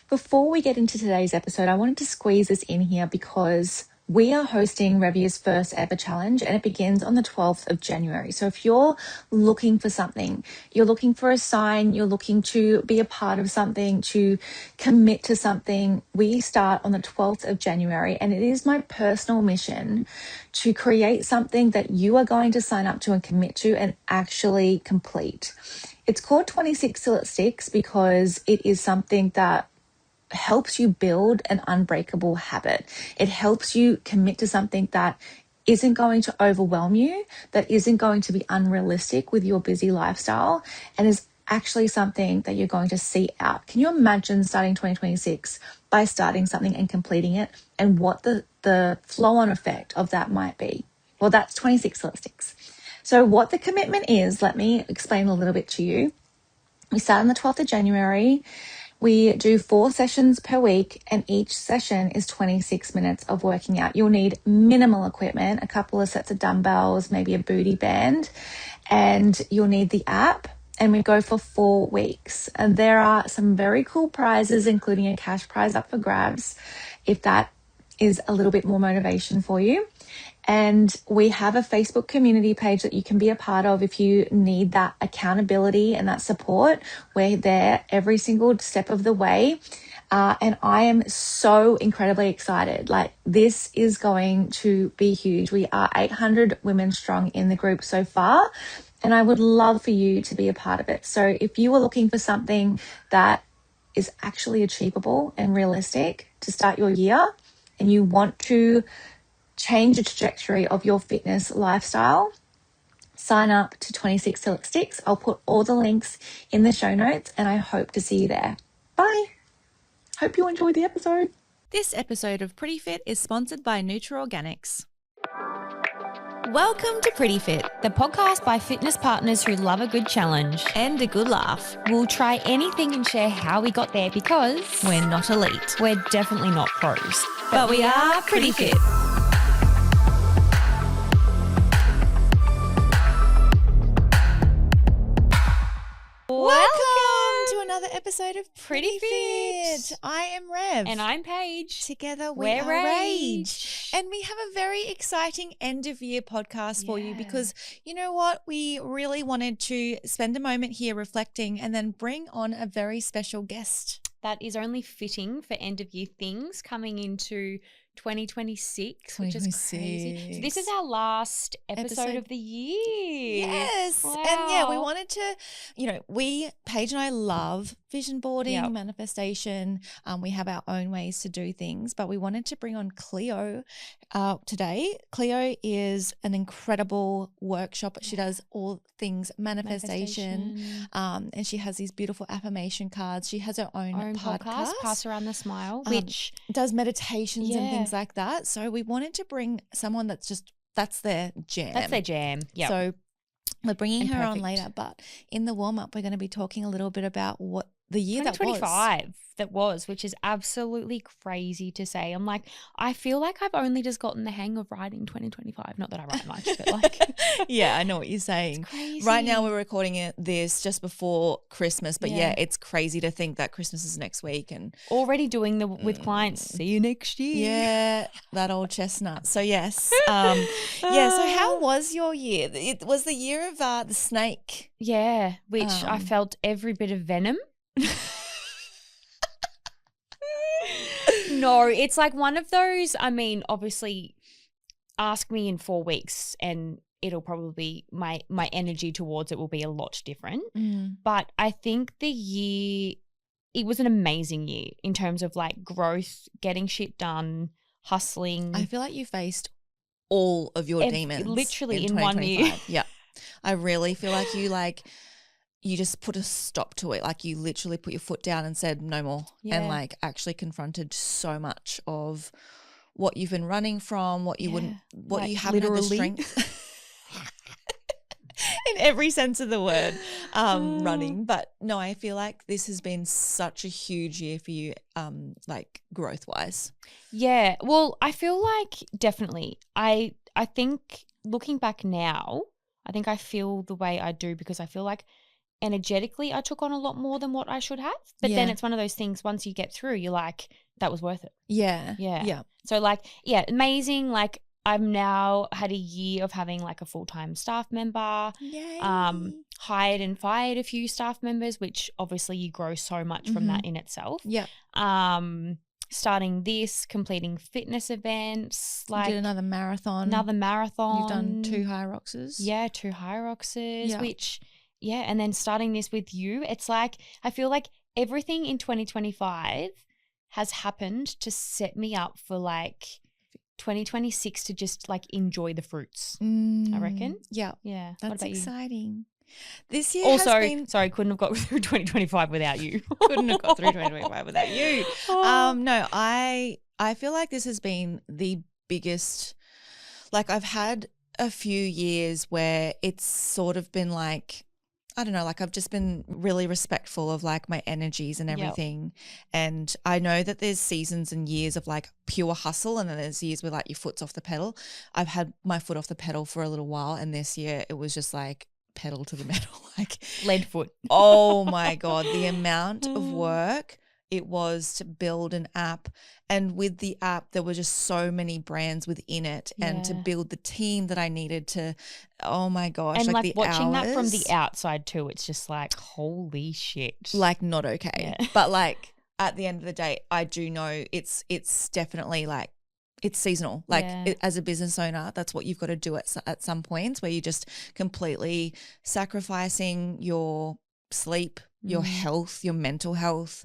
Before we get into today's episode, I wanted to squeeze this in here because we are hosting Review's first ever challenge and it begins on the 12th of January. So if you're looking for something, you're looking for a sign, you're looking to be a part of something, to commit to something, we start on the 12th of January and it is my personal mission to create something that you are going to sign up to and commit to and actually complete. It's called 26 Till It Sticks because it is something that helps you build an unbreakable habit. It helps you commit to something that isn't going to overwhelm you, that isn't going to be unrealistic with your busy lifestyle, and is actually something that you're going to see out. Can you imagine starting 2026 by starting something and completing it, and what the flow-on effect of that might be? Well, that's 26 Till It Sticks. So what the commitment is, let me explain a little bit to you. We start on the 12th of January. We do 4 sessions per week and each session is 26 minutes of working out. You'll need minimal equipment, a couple of sets of dumbbells, maybe a booty band, and you'll need the app. And we go for 4 weeks. And there are some very cool prizes, including a cash prize up for grabs, if that is a little bit more motivation for you. And we have a Facebook community page that you can be a part of if you need that accountability and that support. We're there every single step of the way. And I am so incredibly excited. Like, this is going to be huge. We are 800 women strong in the group so far, and I would love for you to be a part of it. So if you are looking for something that is actually achievable and realistic to start your year, and you want to change the trajectory of your fitness lifestyle, sign up to 26 Till It Sticks. I'll put all the links in the show notes and I hope to see you there. Bye. Hope you enjoyed the episode. This episode of Pretty Fit is sponsored by Organics. Welcome to Pretty Fit, the podcast by fitness partners who love a good challenge and a good laugh. We'll try anything and share how we got there because we're not elite. We're definitely not pros. But we are pretty fit. Welcome to another episode of Pretty Fit. I am Rev. And I'm Paige. Together we're Rage. And we have a very exciting end of year podcast for you because you know what? We really wanted to spend a moment here reflecting and then bring on a very special guest. That is only fitting for end of year things coming into 2026, which is crazy. So this is our last episode of the year. Yes. Wow. And we wanted to, Paige and I love vision boarding, manifestation. We have our own ways to do things, but we wanted to bring on Cleo today. Cleo is an incredible workshop. She does all things manifestation. And she has these beautiful affirmation cards. She has her own podcast, Pass Around the Smile, which does meditations and things like that. So we wanted to bring someone that's their jam. That's their jam. Yeah. So we're bringing her on later, but in the warm-up, we're going to be talking a little bit about what the year that was, which is absolutely crazy to say. I'm like, I feel like I've only just gotten the hang of writing 2025. Not that I write much, but like. Yeah, I know what you're saying. It's crazy. Right now we're recording this just before Christmas, but it's crazy to think that Christmas is next week and already doing with clients. See you next year. Yeah, that old chestnut. So yes. So how was your year? It was the year of the snake. Yeah, which I felt every bit of venom. No, it's like one of those, I mean, obviously ask me in 4 weeks and it'll probably, my energy towards it will be a lot different. But I think it was an amazing year in terms of like growth, getting shit done, hustling. I feel like you faced all of your demons. Literally in 1 year. Yeah. I really feel like you just put a stop to it. Like you literally put your foot down and said no more and like actually confronted so much of what you've been running from, what you you haven't had the strength. In every sense of the word, running. But no, I feel like this has been such a huge year for you, like growth wise. Yeah. Well, I feel like definitely, I think looking back now, I think I feel the way I do because I feel like energetically I took on a lot more than what I should have. But then it's one of those things, once you get through, you're like, that was worth it. Yeah. So like, amazing. Like, I've now had a year of having like a full-time staff member. Yay. Hired and fired a few staff members, which obviously you grow so much from that in itself. Yeah. Starting this, completing fitness events. Like, you did another marathon. You've done 2 high roxes. Yeah, 2 high roxes, Yeah. which, and then starting this with you. It's like, I feel like everything in 2025 has happened to set me up for like 2026 to just like enjoy the fruits. I reckon. Yeah. Yeah. That's exciting. This year also, has been... sorry, couldn't have got through 2025 without you. couldn't have got through 2025 without you. No, I feel like this has been the biggest, like I've had a few years where it's sort of been like, I don't know, like I've just been really respectful of like my energies and everything. And I know that there's seasons and years of like pure hustle, and then there's years where like your foot's off the pedal. I've had my foot off the pedal for a little while, and this year it was just like pedal to the metal, like lead foot. Oh my God, the amount of work it was to build an app. And with the app, there were just so many brands within it, and to build the team that I needed to, oh my gosh. And like the watching hours, that from the outside too, it's just like, holy shit. Like not okay. Yeah. But like at the end of the day, I do know it's definitely like, it's seasonal. Like as a business owner, that's what you've got to do at some points, where you're just completely sacrificing your sleep, your health, your mental health.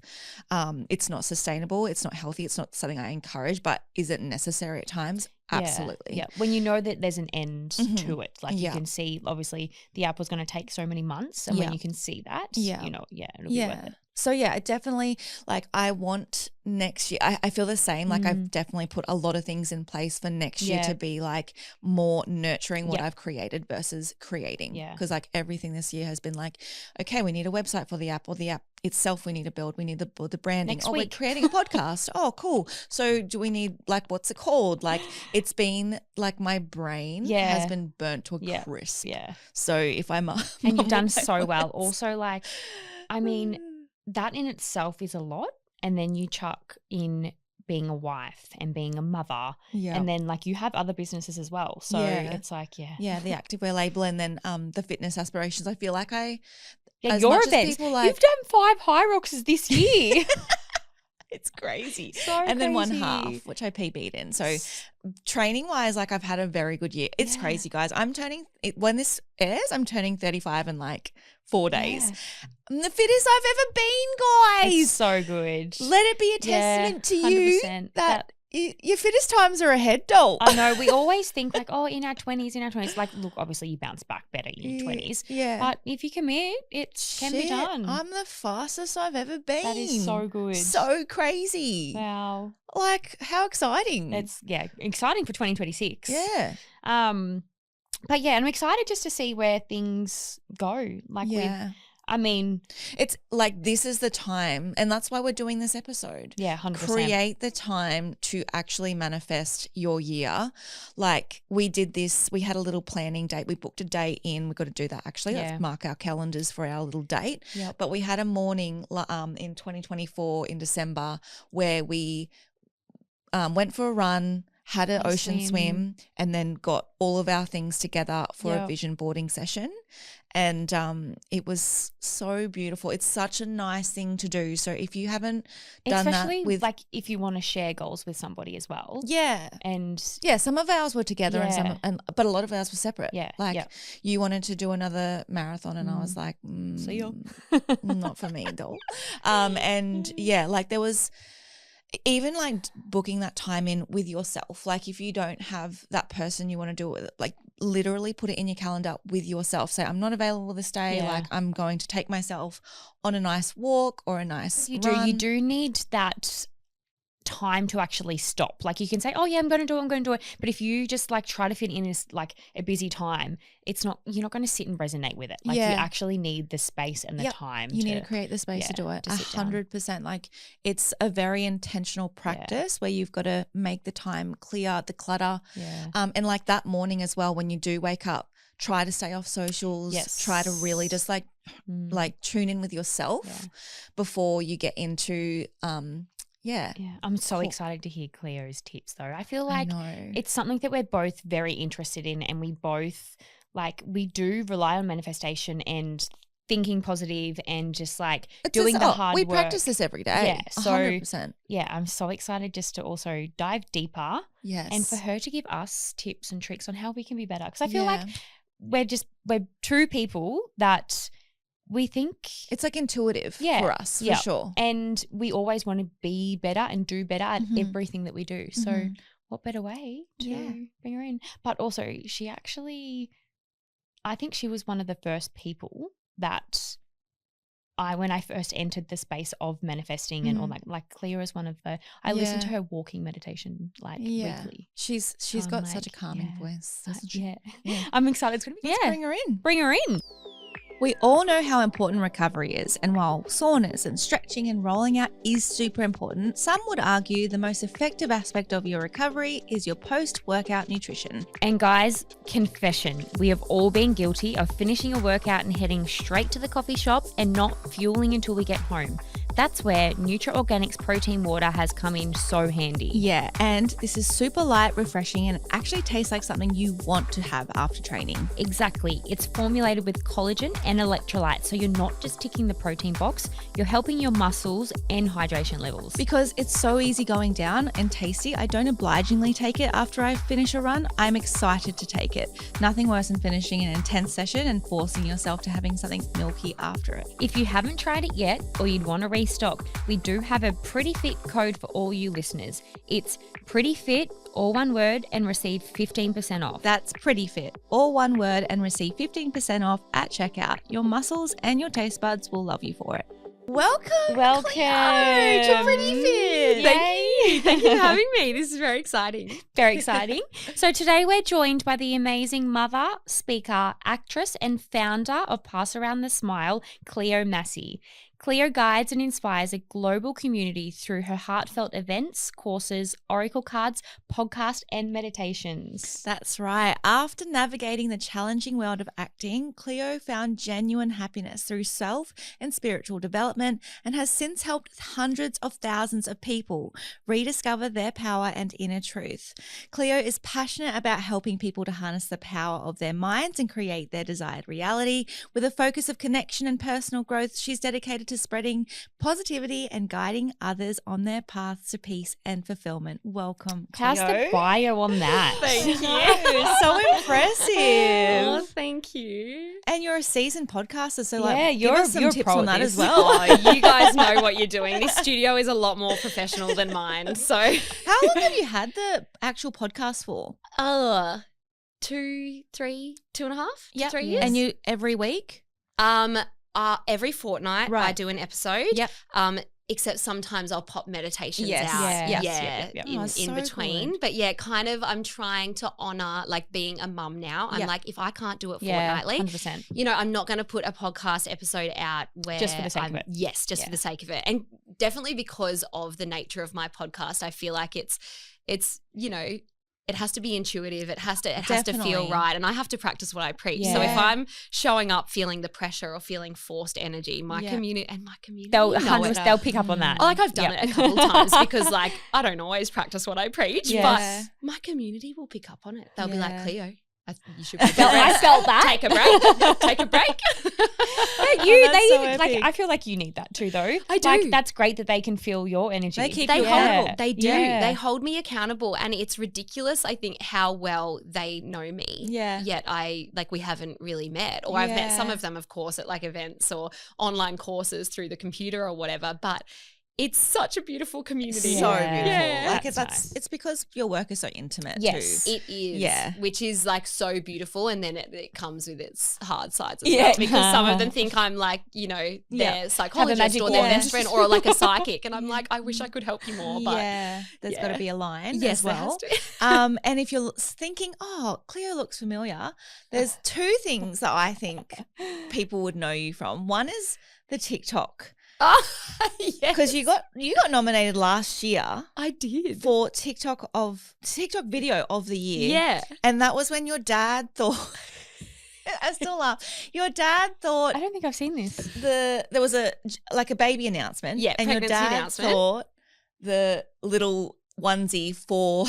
It's not sustainable. It's not healthy. It's not something I encourage, but is it necessary at times? Absolutely. Yeah. When you know that there's an end to it, like you can see, obviously the app was going to take so many months, and when you can see that, you know, it'll be worth it. So yeah, it definitely, like I want next year, I feel the same. Like I've definitely put a lot of things in place for next year to be like more nurturing what I've created versus creating. Yeah. Because like everything this year has been like, okay, we need a website for the app, or the app itself we need to build. We need the branding. Next week. We're creating a podcast. Oh, cool. So do we need like, what's it called? Like it's been like my brain has been burnt to a crisp. Yeah. So if I'm and you've done so well. Also, like, I mean, that in itself is a lot, and then you chuck in being a wife and being a mother, and then like you have other businesses as well. So it's like, the activewear label, and then the fitness aspirations. I feel like your events. You've done 5 high roxes this year. It's crazy. So and then 1/2, which I PB'd in. So training wise, like I've had a very good year. It's crazy, guys. When this airs, I'm turning 35 in like 4 days. I'm the fittest I've ever been, guys. It's so good. Let it be a testament to you 100%. that your fittest times are ahead, doll. I know. We always think like, oh, in our 20s. Like, look, obviously you bounce back better in your 20s. Yeah. But if you commit, it can be done. I'm the fastest I've ever been. That is so good. So crazy. Wow. Like, how exciting. It's, exciting for 2026. Yeah. But yeah, I'm excited just to see where things go. Like it's like this is the time, and that's why we're doing this episode. Yeah, 100%. Create the time to actually manifest your year. Like we did this, we had a little planning date. We booked a day in. We've got to do that actually. Let's mark our calendars for our little date. Yep. But we had a morning in 2024 in December where we went for a run, had an ocean swim, and then got all of our things together for a vision boarding session. And it was so beautiful. It's such a nice thing to do. So if you haven't done especially that like if you want to share goals with somebody as well. Yeah. And some of ours were together but a lot of ours were separate. Yeah. Like you wanted to do another marathon, and I was like, see you. Not for me, doll. Like there was even like booking that time in with yourself. Like if you don't have that person you want to do it with, like literally put it in your calendar with yourself. Say, I'm not available this day. Yeah. Like I'm going to take myself on a nice walk or a nice run. You do need that time to actually stop. Like you can say, oh yeah, I'm going to do it. But if you just like try to fit in this like a busy time, you're not going to sit and resonate with it. Like you actually need the space and the time. You need to create the space to do it. 100%. Like it's a very intentional practice where you've got to make the time clear, the clutter. Yeah. And like that morning as well, when you do wake up, try to stay off socials. Yes. Try to really just like tune in with yourself before you get into Yeah, I'm so excited to hear Cleo's tips though. I feel like it's something that we're both very interested in, and we both we do rely on manifestation and thinking positive and just doing the hard work. We practice this every day. Yeah, so 100%. Yeah, I'm so excited just to also dive deeper. Yes. And for her to give us tips and tricks on how we can be better. Because I feel like we're true people that we think it's intuitive for us, for sure. And we always want to be better and do better at everything that we do. So what better way to bring her in? But also I think she was one of the first people that when I first entered the space of manifesting and all that, Cleo is one of the, I listen to her walking meditation weekly. She's got such a calming voice, doesn't she? Yeah. I'm excited. It's going to be Let's bring her in. Bring her in. We all know how important recovery is, and while saunas and stretching and rolling out is super important, some would argue the most effective aspect of your recovery is your post-workout nutrition. And guys, confession, we have all been guilty of finishing a workout and heading straight to the coffee shop and not fueling until we get home. That's where NutraOrganic's protein water has come in so handy. Yeah, and this is super light, refreshing, and actually tastes like something you want to have after training. Exactly. It's formulated with collagen and electrolytes, so you're not just ticking the protein box, you're helping your muscles and hydration levels. Because it's so easy going down and tasty, I don't obligingly take it after I finish a run. I'm excited to take it. Nothing worse than finishing an intense session and forcing yourself to having something milky after it. If you haven't tried it yet, or you'd want to restock, we do have a Pretty Fit code for all you listeners. It's Pretty Fit, all one word, and receive 15% off. That's Pretty Fit, all one word, and receive 15% off at checkout. Your muscles and your taste buds will love you for it. Welcome Cleo, to Pretty Fit. Thank you for having me. This is very exciting. Very exciting. So today we're joined by the amazing mother, speaker, actress, and founder of Pass Around the Smile, Cleo Massey. Cleo guides and inspires a global community through her heartfelt events, courses, oracle cards, podcast, and meditations. That's right. After navigating the challenging world of acting, Cleo found genuine happiness through self and spiritual development and has since helped hundreds of thousands of people rediscover their power and inner truth. Cleo is passionate about helping people to harness the power of their minds and create their desired reality. With a focus of connection and personal growth, she's dedicated to spreading positivity and guiding others on their paths to peace and fulfillment. Welcome, Cleo. How's the bio on that? Thank you. So impressive. Oh, thank you. And you're a seasoned podcaster, so give us some tips on that as well. Oh, you guys know what you're doing. This studio is a lot more professional than mine. So, how long have you had the actual podcast for? 2, 3, 2.5, yep. 3 years. And you every week? Every fortnight right. I do an episode. Yep. Except sometimes I'll pop meditations yes. out. Yes. In between. Good. But yeah, kind of I'm trying to honor being a mum now. I'm if I can't do it fortnightly, 100%. I'm not going to put a podcast episode out where just for the sake of it. Yes, just for the sake of it. And definitely because of the nature of my podcast, I feel like it's it has to be intuitive. It has to feel right. And I have to practice what I preach. Yeah. So if I'm showing up feeling the pressure or feeling forced energy, my community they'll pick up on that. I've done it a couple times because I don't always practice what I preach, but my community will pick up on it. They'll be like, Cleo, you should. I felt that. Take a break. Take a break. I feel like you need that too, though. I do. That's great that they can feel your energy. They keep you accountable. They do. Yeah. They hold me accountable, and it's ridiculous. I think how well they know me. Yeah. Yet we haven't really met, or I've met some of them, of course, at events or online courses through the computer or whatever. But it's such a beautiful community. So beautiful. Yeah. It's because your work is so intimate too. It is. Yeah. Which is so beautiful, and then it comes with its hard sides as well, because some of them think I'm their psychologist or their best friend or a psychic, and I'm I wish I could help you more. But there's got to be a line as well. And if you're thinking, Cleo looks familiar, there's two things that I think people would know you from. One is the TikTok. Because you got nominated last year. I did. For TikTok video of the year. Yeah. And that was when your dad thought I still laugh. Your dad thought I don't think I've seen this. there was a baby announcement. Yeah, and your pregnancy dad announcement. thought the little onesie for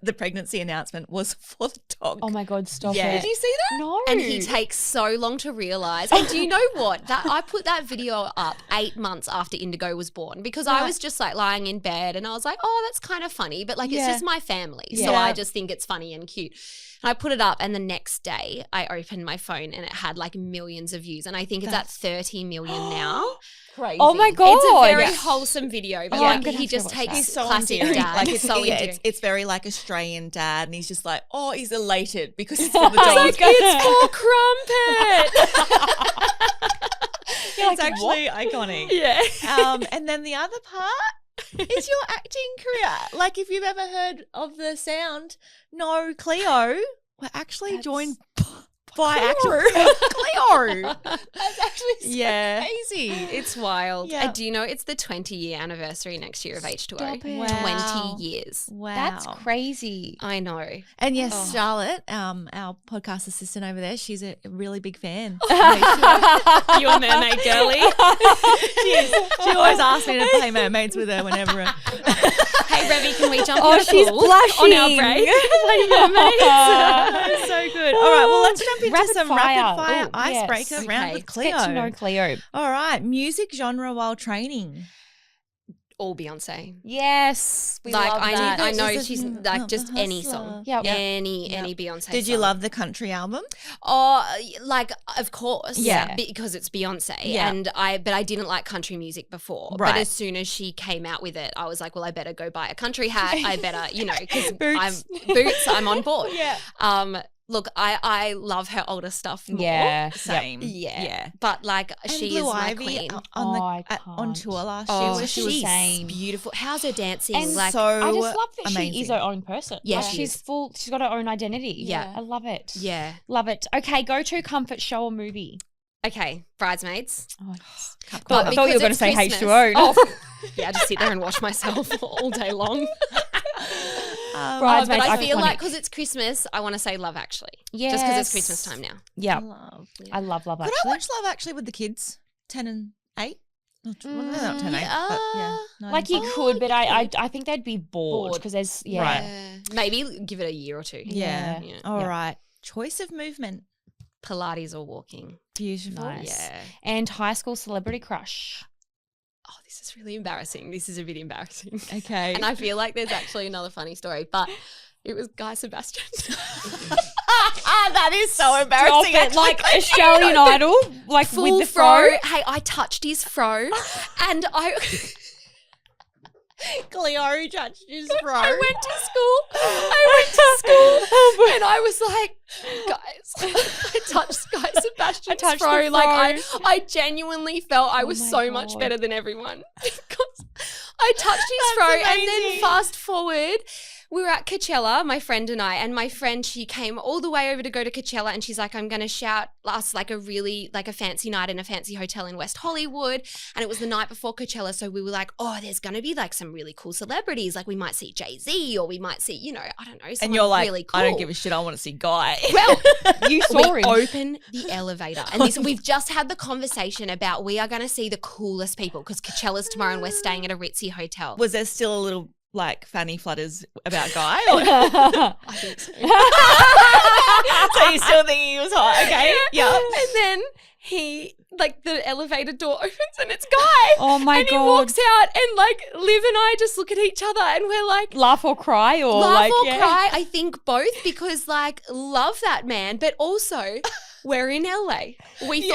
the pregnancy announcement was for the dog. Oh my God, stop Yeah. it. Did you see that? No. And he takes so long to realise. And do you know what? That I put that video up 8 months after Indigo was born because I was just like lying in bed and I was like, oh, that's kind of funny. But like, it's just my family. So I just think it's funny and cute. And I put it up and the next day I opened my phone and it had like millions of views. And I think it's at 30 million now. Crazy. Oh my God. It's a very wholesome video. But I'm like, gonna he have to just watch takes that. He's so classic endearing. dad. Like It's so endearing. it's very like Australian dad, and he's just like, oh, he's elated because it's for the dog. Like, It's for Crumpet. It's actually iconic. Yeah. And then the other part is your acting career. Like, if you've ever heard of the sound, no, Cleo, we're actually joined by actor Cleo. That's actually so crazy. It's wild. Yeah. Do you know it's the 20-year anniversary next year of H2O? Stop it. Wow. 20 years. Wow. That's crazy. I know. And yes, Charlotte, our podcast assistant over there, she's a really big fan. You a mermaid girly? She always asks me to play mermaids with her whenever. Hey, Revy, can we jump Oh, in the she's pool blushing. on our break? Play mermaids. That's so good. All right, well, let's jump into Rapid some fire. rapid fire Ooh, icebreaker yes. round Okay. with Get to know Cleo. Cleo. All right, music genre while training. All Beyonce. Yes. We Like love that. I know This is she's a- like just any hustler. song. Yep. Any Beyonce. Did you song. love the country album? Oh, like of course. Yeah. Because it's Beyonce. Yeah. But I didn't like country music before. Right. But as soon as she came out with it, I was like, well, I better go buy a country hat. I better, because I'm on board. Yeah. Look, I love her older stuff more. Yeah. Same. Yeah. But like And she Blue is my Ivy queen. on I on can't. tour last Oh, year. she was she's insane. beautiful. How's her dancing? And like so I just love that amazing. she is her own person. Yeah, Like, she she's is. full. She's got her own identity. Yeah. I love it. yeah. Love it. Okay, go to comfort show or movie. Okay, Bridesmaids. Oh, But I thought you were going to because say it's H2O. Christmas- yeah, I just sit there and watch myself all day long. But Bridesmaids, I feel iconic. like because it's Christmas, I want to say Love Actually. Yes. Just because it's Christmas time now. Yeah. Love. I love Could Actually. I watch Love Actually with the kids? 10 and 8? Well, they're not 10 and 8, but yeah. Like you Oh, could, but you I think they'd be bored Bored. because there's Right. Maybe give it a year or two. Yeah. Yeah. All right. Choice of movement. Pilates or walking. Beautiful. Nice. Yeah. And high school celebrity crush. Oh, this is really embarrassing. This is a bit embarrassing. Okay. And I feel like there's actually another funny story, but it was Guy Sebastian. That is so embarrassing. Stop it, like Australian Idol, like Full with the fro. Hey, I touched his fro and I Cleo touched his fro. I went to school and I was like, guys, I touched Guy Sebastian's touched fro. the Like fro. I genuinely felt I was my so much God. better than everyone because I touched his That's fro and amazing. then fast forward. We were at Coachella, my friend and I, and my friend, she came all the way over to go to Coachella and she's like, I'm going to shout us like a fancy night in a fancy hotel in West Hollywood. And it was the night before Coachella. So we were like, oh, there's going to be like some really cool celebrities. Like we might see Jay-Z or we might see, I don't know, someone And you're like, really cool. I don't give a shit. I want to see Guy. Well, You saw we him. open the elevator and we've just had the conversation about we are going to see the coolest people because Coachella's tomorrow and we're staying at a ritzy hotel. Was there still a little like fanny flutters about Guy? Or- I think so. So you still think he was hot? Okay. Yeah. And then the elevator door opens and it's Guy. Oh my and God. he walks out and like Liv and I just look at each other and we're like, Laugh or cry or laugh like or yeah. cry. I think both because like love that man, but also we're in LA. We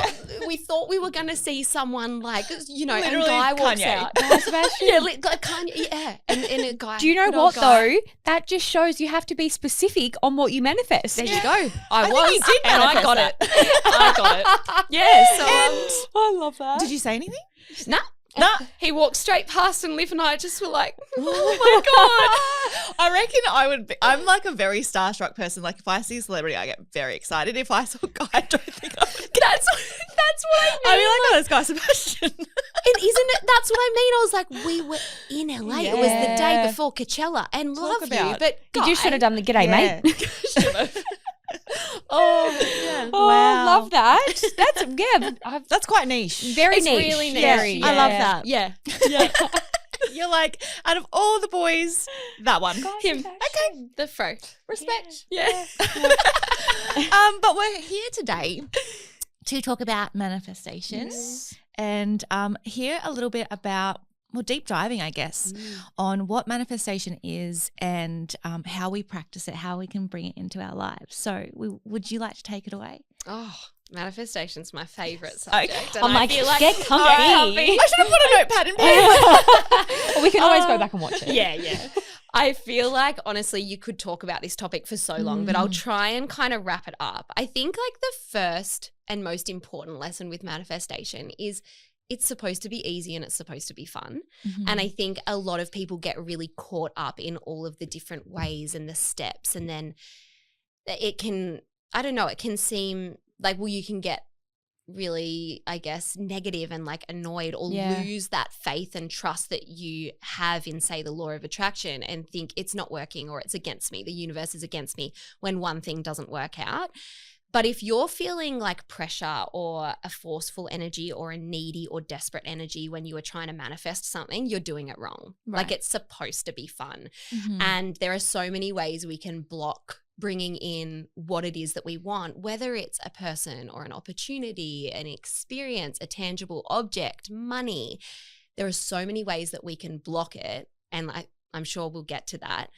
thought we were going to see someone like, Literally and Guy walks Kanye. out. Guy Sebastian. Yeah, like Kanye, yeah. And a guy. Do you know good old what Guy. though? That just shows you have to be specific on what you manifest. There you go. I think was. he did and I got manifest it. I got it. Yeah. So I love that. Did you say anything? nah. No. He walked straight past and Liv and I just were like, oh my God. I reckon I would be, I'm like a very starstruck person. Like if I see a celebrity, I get very excited. If I saw a Guy, I don't think I would. That's what I mean. I'd be like, oh, that's Guy Sebastian. And isn't it? That's what I mean. I was like, we were in LA. It was the day Yeah. before Coachella, and love you, about- but You just should have done the g'day, Yeah. mate. Oh, Wow. love that. That's quite niche. Very It's niche. really niche. Very, I love that. Yeah. You're like, out of all the boys, that one. Him. Okay. The fro. Respect. Yeah. But we're here today to talk about manifestation and hear a little bit about, well, deep diving, I guess, on what manifestation is and how we practice it, how we can bring it into our lives. So would you like to take it away? Oh, manifestation's my favourite subject. Okay. And I'm like, feel get comfy. I should have put a notepad in place. Well, we can always go back and watch it. Yeah. I feel like, honestly, you could talk about this topic for so long, but I'll try and kind of wrap it up. I think like the first and most important lesson with manifestation is it's supposed to be easy and it's supposed to be fun. And I think a lot of people get really caught up in all of the different ways and the steps. And then it can, I don't know, it can seem like, well, you can get really, I guess, negative and like annoyed or lose that faith and trust that you have in, say, the law of attraction and think it's not working or it's against me, the universe is against me when one thing doesn't work out. But if you're feeling like pressure or a forceful energy or a needy or desperate energy when you are trying to manifest something, you're doing it wrong. Right. Like it's supposed to be fun. And there are so many ways we can block bringing in what it is that we want, whether it's a person or an opportunity, an experience, a tangible object, money. There are so many ways that we can block it. And I'm sure we'll get to that.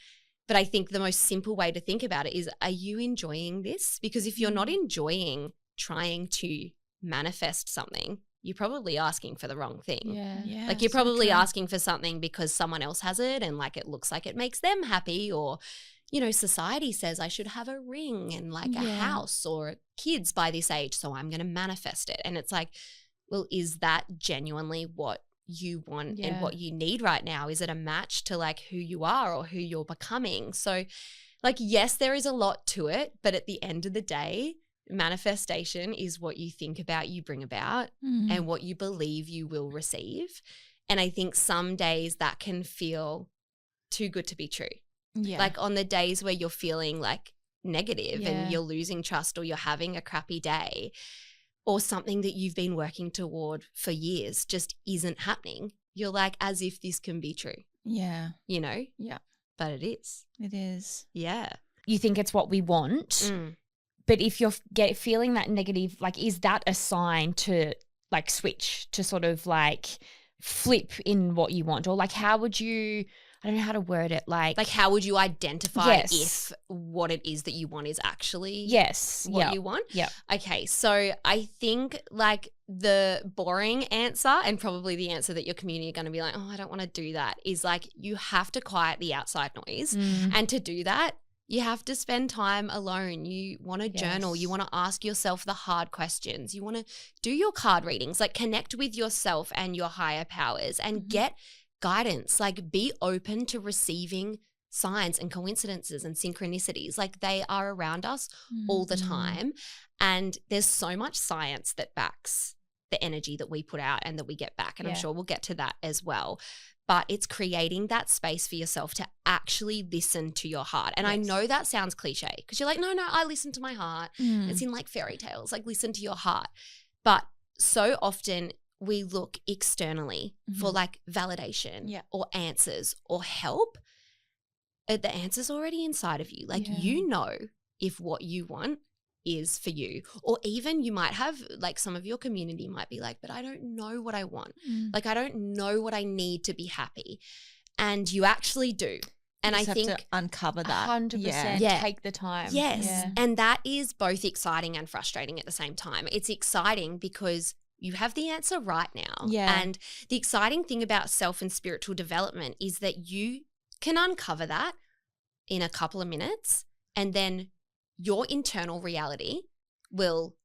But I think the most simple way to think about it is, are you enjoying this? Because if you're not enjoying trying to manifest something, you're probably asking for the wrong thing. Yeah. Like you're probably asking for something because someone else has it and like it looks like it makes them happy, or, you know, society says I should have a ring and like a house or kids by this age, so I'm going to manifest it. And it's like, well, is that genuinely what you want and what you need right now? Is it a match to like who you are or who you're becoming? So like, yes, there is a lot to it, but at the end of the day, manifestation is what you think about, you bring about, and what you believe you will receive. And I think some days that can feel too good to be true. Yeah. Like on the days where you're feeling like negative and you're losing trust or you're having a crappy day, or something that you've been working toward for years just isn't happening, you're like, as if this can be true. Yeah. You know? Yeah. But it is. It is. Yeah. You think it's what we want, but if you're feeling that negative, like, is that a sign to like switch, to sort of like flip in what you want? Or like, how would you, I don't know how to word it. Like how would you identify if what it is that you want is actually what you want? Yeah. Okay. So I think like the boring answer, and probably the answer that your community are going to be like, oh, I don't want to do that, is like you have to quiet the outside noise. And to do that, you have to spend time alone. You want to journal. You want to ask yourself the hard questions. You want to do your card readings, like connect with yourself and your higher powers and get guidance. Like be open to receiving signs and coincidences and synchronicities. Like they are around us all the time. And there's so much science that backs the energy that we put out and that we get back. And I'm sure we'll get to that as well. But it's creating that space for yourself to actually listen to your heart. And I know that sounds cliche because you're like, no, I listen to my heart. It's in like fairy tales, like listen to your heart. But so often we look externally for like validation or answers or help. The answer's already inside of you. Like you know if what you want is for you. Or even you might have like some of your community might be like, but I don't know what I want. Like I don't know what I need to be happy. And you actually do. And I think have to uncover that 100%. Take the time. Yes. Yeah. And that is both exciting and frustrating at the same time. It's exciting because you have the answer right now. Yeah. And the exciting thing about self and spiritual development is that you can uncover that in a couple of minutes, and then your internal reality will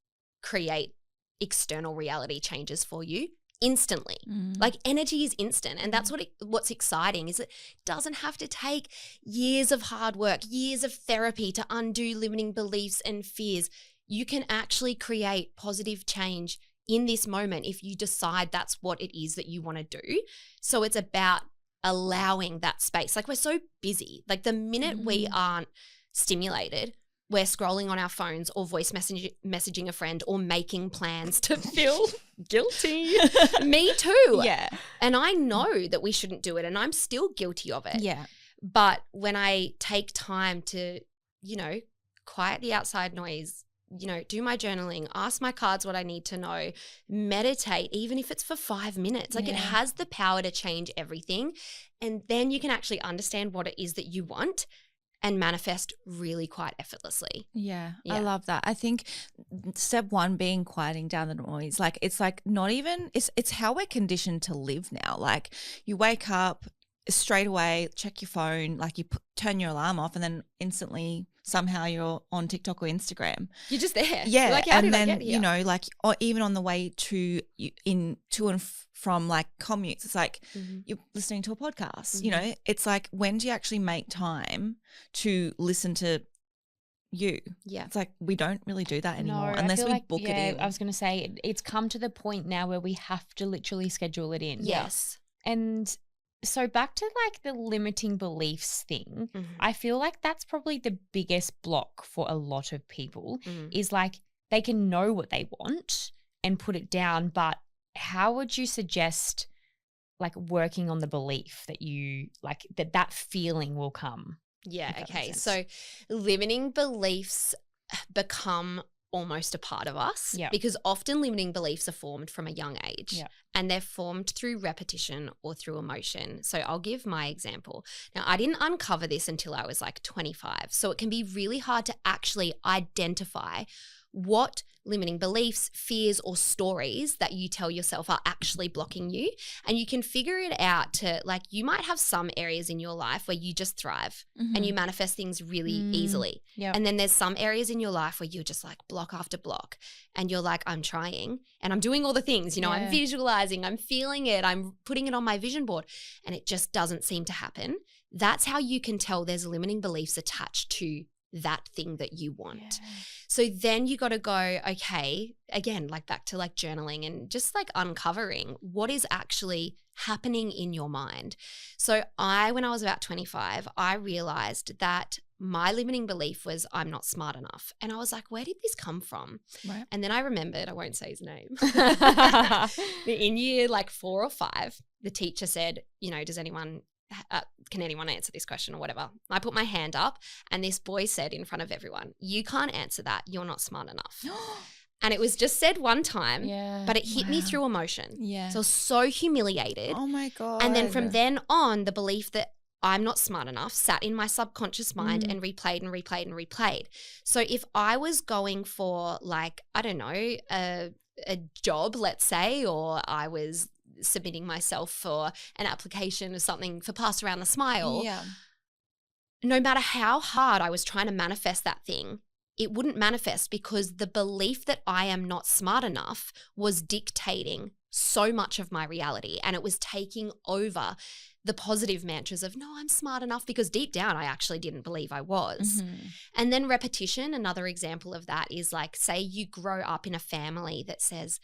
create external reality changes for you instantly. Like energy is instant. And that's what's exciting is it doesn't have to take years of hard work, years of therapy to undo limiting beliefs and fears. You can actually create positive change in this moment if you decide that's what it is that you want to do. So it's about allowing that space. Like we're so busy. Like the minute we aren't stimulated, we're scrolling on our phones or voice messaging a friend or making plans to feel guilty. Me too. Yeah. And I know that we shouldn't do it, and I'm still guilty of it. Yeah. But when I take time to, you know, quiet the outside noise, you know, do my journaling, ask my cards what I need to know, meditate, even if it's for 5 minutes. Like, it has the power to change everything. And then you can actually understand what it is that you want and manifest really quite effortlessly. Yeah, I love that. I think step one being quieting down the noise. Like, it's like not even, it's how we're conditioned to live now. Like, you wake up straight away, check your phone, like you turn your alarm off, and then instantly somehow you're on TikTok or Instagram. You're just there. Yeah. Like, how and did then, I get here? you know, like, or even on the way to and from like commutes, it's like you're listening to a podcast, you know, it's like, when do you actually make time to listen to you? Yeah. It's like, we don't really do that anymore No, unless we like, book it in. I was going to say, it's come to the point now where we have to literally schedule it in. Yes. And so back to like the limiting beliefs thing, I feel like that's probably the biggest block for a lot of people is like, they can know what they want and put it down, but how would you suggest like working on the belief that you like that feeling will come? Yeah. Okay. So limiting beliefs become almost a part of us because often limiting beliefs are formed from a young age and they're formed through repetition or through emotion. So I'll give my example. Now, I didn't uncover this until I was like 25. So it can be really hard to actually identify what limiting beliefs, fears, or stories that you tell yourself are actually blocking you. And you can figure it out to, like, you might have some areas in your life where you just thrive and you manifest things really easily. Yep. And then there's some areas in your life where you're just like block after block and you're like, I'm trying and I'm doing all the things, you know, I'm visualizing, I'm feeling it, I'm putting it on my vision board, and it just doesn't seem to happen. That's how you can tell there's limiting beliefs attached to that thing that you want. Yeah. So then you got to go, okay, again, like back to like journaling and just like uncovering what is actually happening in your mind. So when I was about 25, I realized that my limiting belief was I'm not smart enough. And I was like, where did this come from? Right. And then I remembered, I won't say his name. In year like 4 or 5, the teacher said, you know, can anyone answer this question or whatever? I put my hand up and this boy said in front of everyone, you can't answer that. You're not smart enough. And it was just said one time, but it hit me through emotion. Yeah. So I was so humiliated. Oh my God. And then from then on, the belief that I'm not smart enough sat in my subconscious mind and replayed and replayed and replayed. So if I was going for like, I don't know, a job, let's say, or I was submitting myself for an application or something for Pass Around the Smile, no matter how hard I was trying to manifest that thing, it wouldn't manifest because the belief that I am not smart enough was dictating so much of my reality, and it was taking over the positive mantras of, no, I'm smart enough, because deep down I actually didn't believe I was. And then repetition, another example of that is like, say you grow up in a family that says,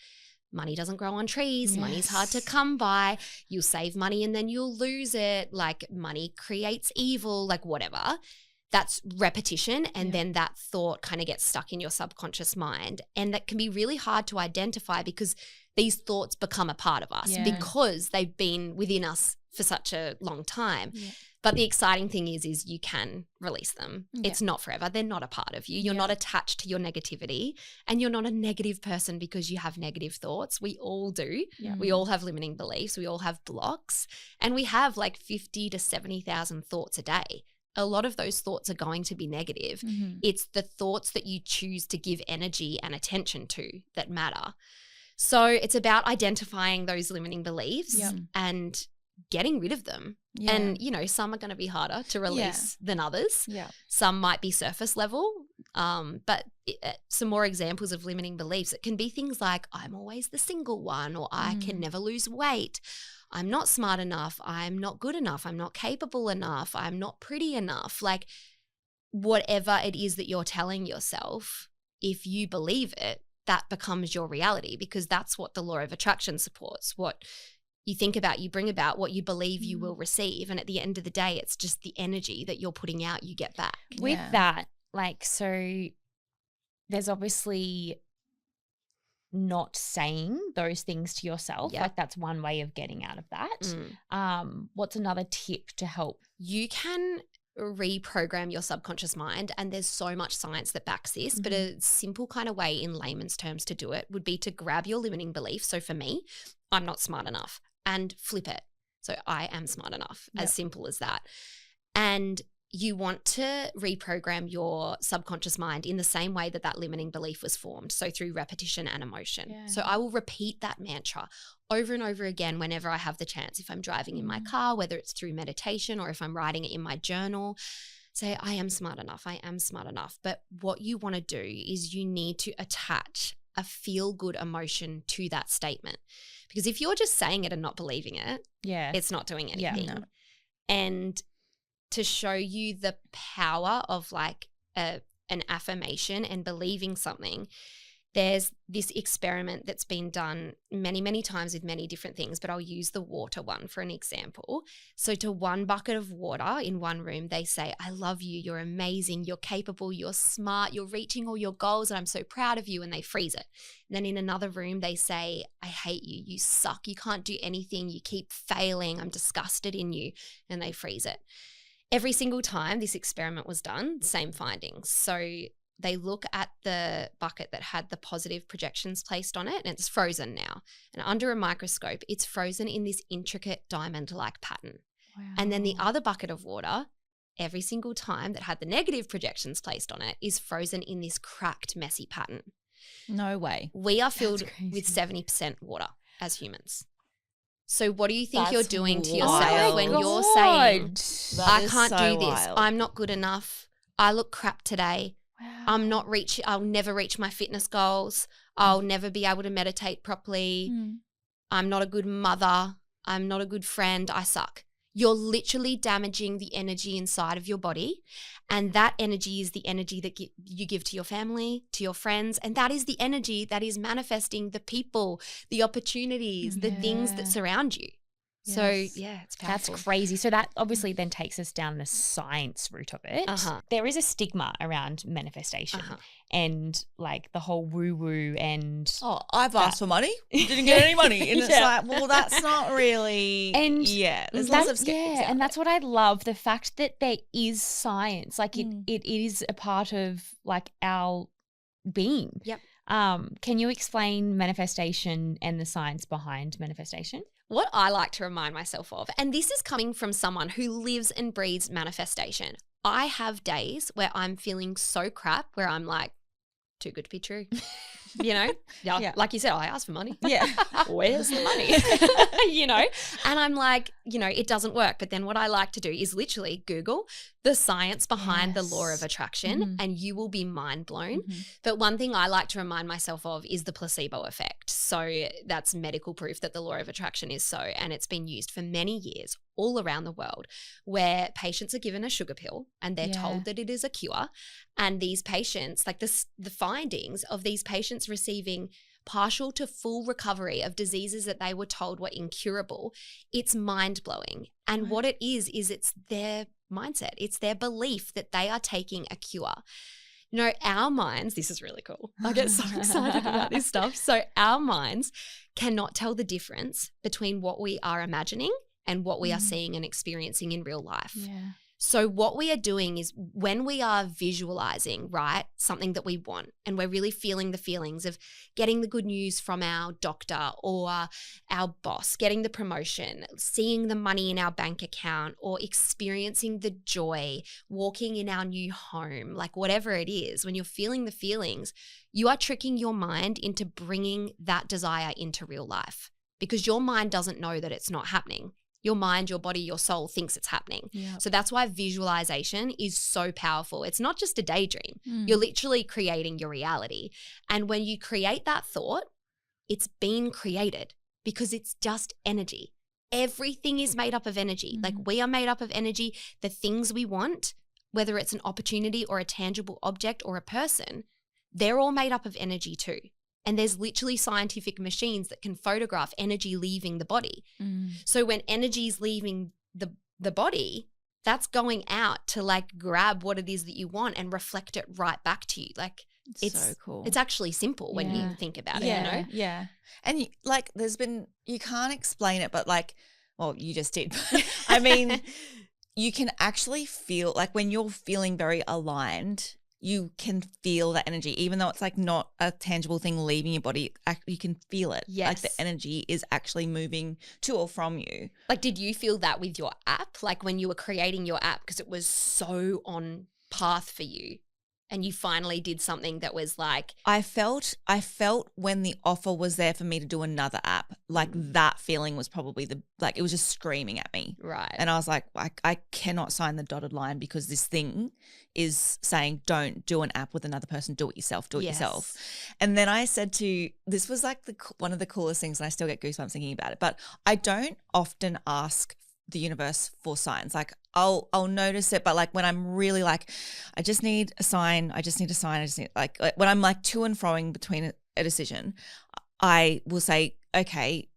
money doesn't grow on trees. Yes. Money's hard to come by. You'll save money and then you'll lose it. Like, money creates evil, like whatever. That's repetition. And then that thought kind of gets stuck in your subconscious mind. And that can be really hard to identify because these thoughts become a part of us because they've been within us for such a long time. Yeah. But the exciting thing is you can release them. Yeah. It's not forever. They're not a part of you. You're not attached to your negativity, and you're not a negative person because you have negative thoughts. We all do. Yeah. We all have limiting beliefs. We all have blocks, and we have like 50 to 70,000 thoughts a day. A lot of those thoughts are going to be negative. It's the thoughts that you choose to give energy and attention to that matter. So it's about identifying those limiting beliefs and getting rid of them. Yeah. And, you know, some are going to be harder to release than others. Yeah. Some might be surface level. But some more examples of limiting beliefs, it can be things like, I'm always the single one, or I can never lose weight. I'm not smart enough. I'm not good enough. I'm not capable enough. I'm not pretty enough. Like, whatever it is that you're telling yourself, if you believe it, that becomes your reality, because that's what the law of attraction supports. What you think about, you bring about. What you believe, you will receive. And at the end of the day, it's just the energy that you're putting out, you get back. With that, like, so there's obviously not saying those things to yourself. Yep. Like that's one way of getting out of that. What's another tip to help? You can reprogram your subconscious mind, and there's so much science that backs this, but a simple kind of way in layman's terms to do it would be to grab your limiting belief. So for me, I'm not smart enough, and flip it. So I am smart enough, as simple as that. And you want to reprogram your subconscious mind in the same way that that limiting belief was formed. So through repetition and emotion. Yeah. So I will repeat that mantra over and over again whenever I have the chance. If I'm driving in my car, whether it's through meditation or if I'm writing it in my journal, say, I am smart enough. I am smart enough. But what you want to do is you need to attach a feel-good emotion to that statement. Because if you're just saying it and not believing it, it's not doing anything. Yeah, no. And to show you the power of like an affirmation and believing something, there's this experiment that's been done many, many times with many different things, but I'll use the water one for an example. So to 1 bucket of water in one room, they say, I love you, you're amazing, you're capable, you're smart, you're reaching all your goals, and I'm so proud of you, and they freeze it. And then in another room, they say, I hate you, you suck, you can't do anything, you keep failing, I'm disgusted in you, and they freeze it. Every single time this experiment was done, same findings. So they look at the bucket that had the positive projections placed on it, and it's frozen now. And under a microscope, it's frozen in this intricate diamond-like pattern. Wow. And then the other bucket of water, every single time that had the negative projections placed on it, is frozen in this cracked, messy pattern. No way. We are filled with 70% water as humans. So what do you think you're doing to yourself when you're saying, I can't do this, I'm not good enough, I look crap today, I'll never reach my fitness goals, I'll never be able to meditate properly, I'm not a good mother, I'm not a good friend, I suck. You're literally damaging the energy inside of your body, and that energy is the energy that you give to your family, to your friends, and that is the energy that is manifesting the people, the opportunities, the things that surround you. Yes. So, it's powerful. That's crazy. So that obviously then takes us down the science route of it. There is a stigma around manifestation and like the whole woo-woo and I've asked for money, didn't get any money. And it's like, well, that's not really – and there's lots of skeptics and that's what I love, the fact that there is science. Like it is a part of like our being. Yep. Can you explain manifestation and the science behind manifestation? What I like to remind myself of, and this is coming from someone who lives and breathes manifestation. I have days where I'm feeling so crap, where I'm like, too good to be true. You know? Like you said, I asked for money. Yeah. Where's the money? You know? And I'm like, it doesn't work. But then what I like to do is literally Google the science behind the law of attraction and you will be mind blown. But one thing I like to remind myself of is the placebo effect. So that's medical proof that the law of attraction is so, and it's been used for many years all around the world, where patients are given a sugar pill and they're told that it is a cure. And these patients, like the findings of these patients receiving partial to full recovery of diseases that they were told were incurable, it's mind-blowing. And what it is it's their mindset. It's their belief that they are taking a cure. Our minds, this is really cool. I get so excited about this stuff. So our minds cannot tell the difference between what we are imagining and what we are seeing and experiencing in real life. Yeah. So what we are doing is when we are visualizing, right, something that we want, and we're really feeling the feelings of getting the good news from our doctor or our boss, getting the promotion, seeing the money in our bank account, or experiencing the joy, walking in our new home, like whatever it is, when you're feeling the feelings, you are tricking your mind into bringing that desire into real life, because your mind doesn't know that it's not happening. Your mind, your body, your soul thinks it's happening. Yep. So that's why visualization is so powerful. It's not just a daydream. You're literally creating your reality. And when you create that thought, it's been created, because it's just energy. Everything is made up of energy. Like we are made up of energy. The things we want, whether it's an opportunity or a tangible object or a person, they're all made up of energy too. And there's literally scientific machines that can photograph energy leaving the body. So when energy is leaving the body, that's going out to like grab what it is that you want and reflect it right back to you. Like it's so cool. It's actually simple when you think about it, you know? Yeah. And like you can't explain it, but like, well, you just did. I mean, you can actually feel like when you're feeling very aligned, you can feel that energy, even though it's like not a tangible thing leaving your body. You can feel it. Yes. Like the energy is actually moving to or from you. Like, did you feel that with your app? Like when you were creating your app, because it was so on path for you and you finally did something that was like. I felt when the offer was there for me to do another app, like that feeling was probably it was just screaming at me. Right. And I was like, I cannot sign the dotted line because this thing is saying don't do an app with another person, do it yourself, do it yourself. And then I said this was like one of the coolest things, and I still get goosebumps thinking about it, but I don't often ask the universe for signs. Like I'll notice it, but like when I'm really like, I just need a sign, like when I'm like to and froing between a decision, I will say, okay,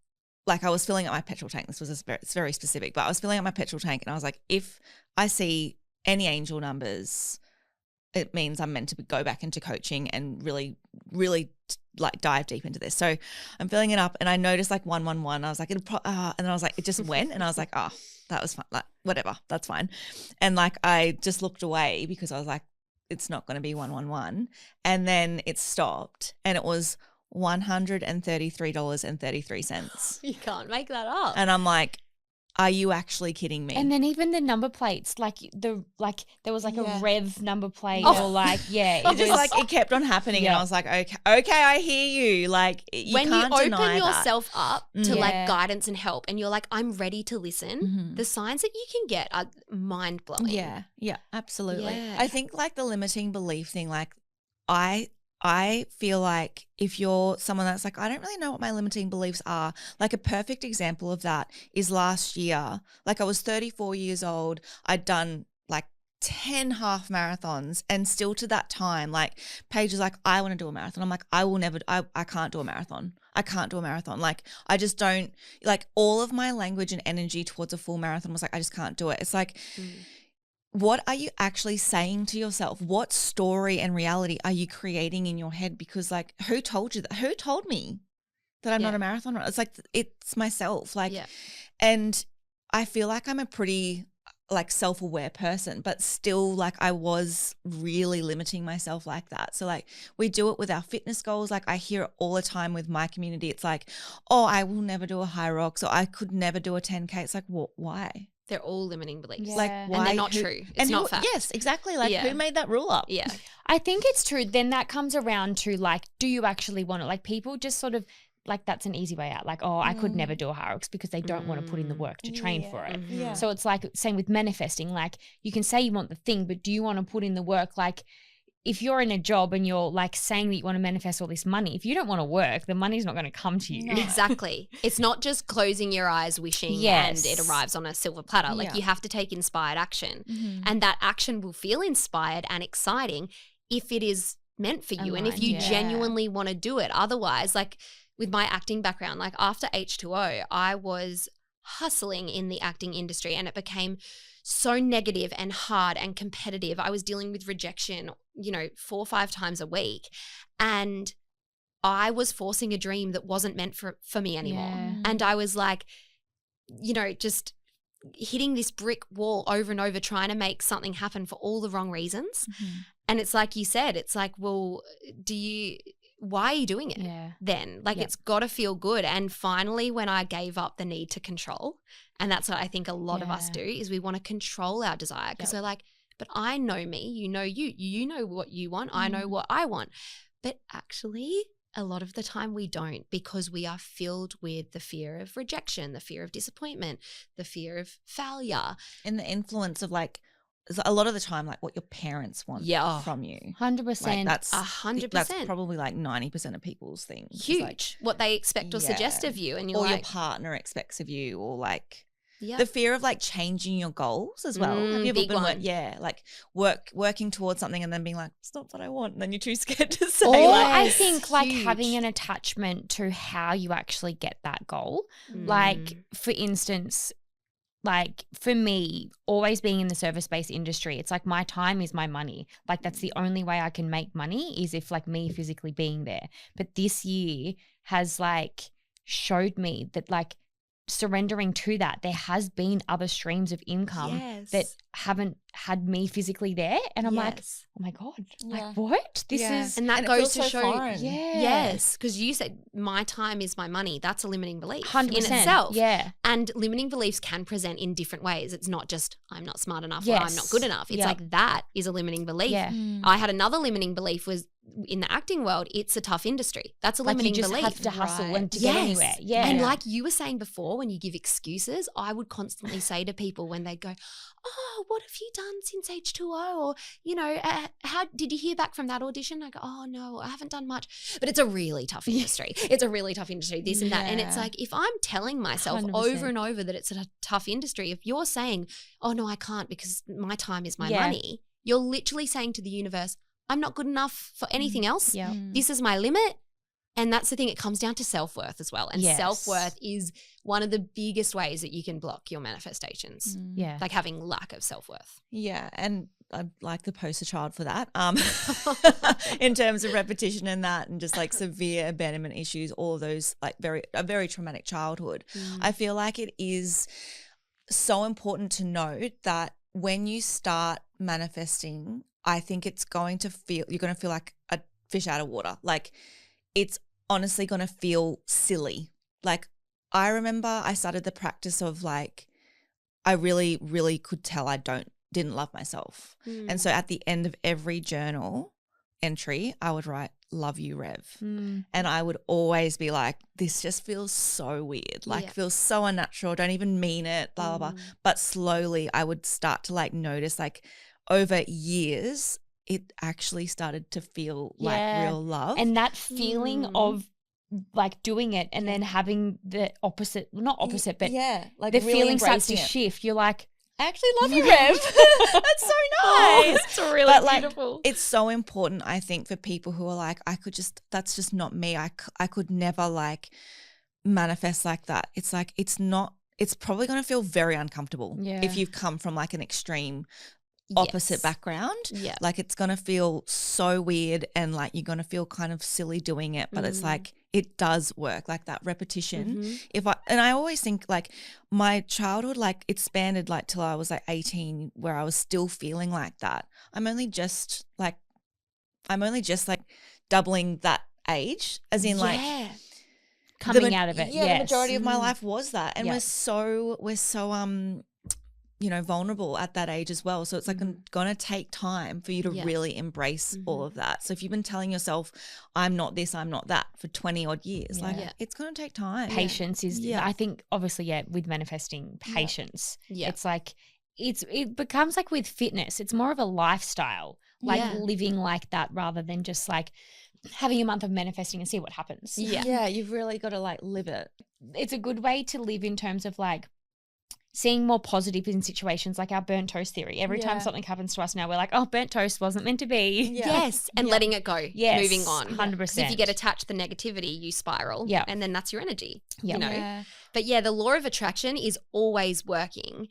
like I was filling up my petrol tank. This was it's very specific, but I was filling up my petrol tank and I was like, if I see any angel numbers, it means I'm meant to go back into coaching and really, really like dive deep into this. So I'm filling it up and I noticed like 111. I was like, and then I was like, it just went and I was like, oh, that was fun. Like whatever, that's fine. And like I just looked away because I was like, it's not going to be 111. And then it stopped and it was $133.33. You can't make that up. And I'm like, are you actually kidding me? And then even the number plates, there was like a Rev number plate or like, it just was like it kept on happening and I was like, okay, I hear you. Like when can't you open deny yourself up to Yeah. like guidance and help and you're like, I'm ready to listen, the signs that you can get are mind blowing. Yeah, absolutely. Yeah. I think like the limiting belief thing, like I feel like if you're someone that's like, I don't really know what my limiting beliefs are, like a perfect example of that is last year. Like I was 34 years old. I'd done like 10 half marathons and still to that time, like Paige is like, I want to do a marathon. I'm like, I can't do a marathon. I can't do a marathon. Like I just don't, like all of my language and energy towards a full marathon was like, I just can't do it. It's like, what are you actually saying to yourself? What story and reality are you creating in your head? Because like, who told you that? Who told me that I'm not a marathon runner? It's like, it's myself. Like, and I feel like I'm a pretty like self-aware person, but still like I was really limiting myself like that. So like we do it with our fitness goals. Like I hear it all the time with my community. It's like, oh, I will never do a high rocks, or I could never do a 10K. It's like, what? Why? They're all limiting beliefs. Like, why? And they're not true. It's not fact. Yes, exactly. Like who made that rule up? Yeah. I think it's true. Then that comes around to like, do you actually want it? Like people just sort of like that's an easy way out. Like, oh, I could never do a High Rocks because they don't want to put in the work to train for it. Yeah. So it's like same with manifesting. Like you can say you want the thing, but do you want to put in the work? Like if you're in a job and you're like saying that you want to manifest all this money, if you don't want to work, the money's not going to come to you. No. Exactly. It's not just closing your eyes, wishing, and it arrives on a silver platter. Like you have to take inspired action. And that action will feel inspired and exciting if it is meant for you and if you genuinely want to do it. Otherwise, like with my acting background, like after H2O, I was hustling in the acting industry and it became so negative and hard and competitive. I was dealing with rejection, 4 or 5 times a week. And I was forcing a dream that wasn't meant for me anymore. Yeah. And I was like, just hitting this brick wall over and over, trying to make something happen for all the wrong reasons. And it's like you said, it's like, well, why are you doing it then? Like it's got to feel good. And finally, when I gave up the need to control, and that's what I think a lot of us do, is we want to control our desire because we're like, but I know me, you know you know what you want, I know what I want. But actually, a lot of the time we don't, because we are filled with the fear of rejection, the fear of disappointment, the fear of failure. And the influence of like, a lot of the time, like what your parents want from you. 100%. Like that's 100%. That's probably like 90% of people's things. Huge. Like, what they expect or suggest of you. And you're or like, your partner expects of you, or like the fear of like changing your goals as well. Have you ever big been one. like working towards something and then being like, it's not what I want, and then you're too scared to say. Or like, I think like huge. having an attachment to how you actually get that goal. Like for instance, like for me, always being in the service-based industry, it's like my time is my money. Like that's the only way I can make money is if like me physically being there. But this year has like showed me that like surrendering to that, there has been other streams of income that haven't had me physically there. And I'm like, oh my God, like what? This is, and that goes to show, yes, because you said my time is my money. That's a limiting belief 100%, in itself. Yeah. And limiting beliefs can present in different ways. It's not just I'm not smart enough or I'm not good enough. It's like that is a limiting belief. Yeah. I had another limiting belief was in the acting world, it's a tough industry. That's a limiting belief. You just have to hustle and to get anywhere. Yeah. And like you were saying before, when you give excuses, I would constantly say to people when they go, oh, what have you done since H2O? Or, you know, how did you hear back from that audition? I go, oh no, I haven't done much. But it's a really tough industry. It's a really tough industry, this and that. And it's like, if I'm telling myself 100%. over and over that it's a tough industry, if you're saying, oh no, I can't because my time is my money, you're literally saying to the universe, I'm not good enough for anything else. Yeah. This is my limit. And that's the thing. It comes down to self-worth as well. And self-worth is one of the biggest ways that you can block your manifestations. Yeah. Like having lack of self-worth. Yeah. And I'm like the poster child for that in terms of repetition and that and just like severe abandonment issues, all of those, like a very traumatic childhood. I feel like it is so important to note that when you start manifesting, I think you're going to feel like a fish out of water. Like it's honestly going to feel silly. Like I remember I started the practice of like, I really, really could tell I didn't love myself. And so at the end of every journal entry, I would write, love you, Rev. And I would always be like, this just feels so weird. Like feels so unnatural. Don't even mean it, blah, blah, blah. But slowly I would start to like notice like, over years, it actually started to feel like real love. And that feeling of like doing it and then having the opposite, not opposite, but like the really feeling starts to embracing it. shift. You're like, I actually love you, Rev. That's so nice. It's really beautiful. Like, it's so important, I think, for people who are like, that's just not me. I could never like manifest like that. It's like, it's probably going to feel very uncomfortable if you've come from like an extreme opposite background. Like it's going to feel so weird and like you're going to feel kind of silly doing it, but it's like it does work, like that repetition. And I always think like my childhood like expanded like till I was like 18 where I was still feeling like that. I'm only just like doubling that age as in like coming out of it. The majority of my life was that. And we're so you know, vulnerable at that age as well. So it's like going to take time for you to really embrace all of that. So if you've been telling yourself, I'm not this, I'm not that for 20 odd years, like it's going to take time. Patience is, I think obviously, with manifesting patience, it's like, it becomes like with fitness, it's more of a lifestyle, like living like that rather than just like having a month of manifesting and see what happens. Yeah, you've really got to like live it. It's a good way to live in terms of like, seeing more positive in situations like our burnt toast theory. Every time something happens to us now, we're like, oh, burnt toast wasn't meant to be. Yes, and letting it go, moving on. 100%. If you get attached to the negativity, you spiral, and then that's your energy, you know. Yeah. But the law of attraction is always working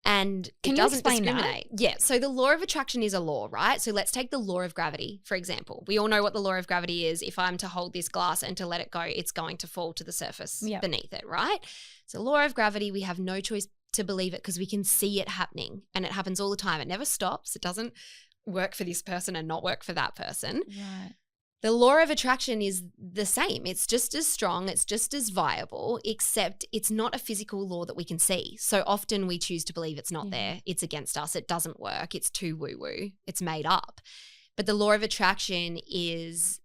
and it doesn't discriminate. Yeah, so the law of attraction is a law, right? So let's take the law of gravity, for example. We all know what the law of gravity is. If I'm to hold this glass and to let it go, it's going to fall to the surface beneath it, right? So law of gravity, we have no choice to believe it because we can see it happening and it happens all the time. It never stops. It doesn't work for this person and not work for that person. Right. The law of attraction is the same. It's just as strong. It's just as viable, except it's not a physical law that we can see. So often we choose to believe it's not there. It's against us. It doesn't work. It's too woo-woo. It's made up. But the law of attraction is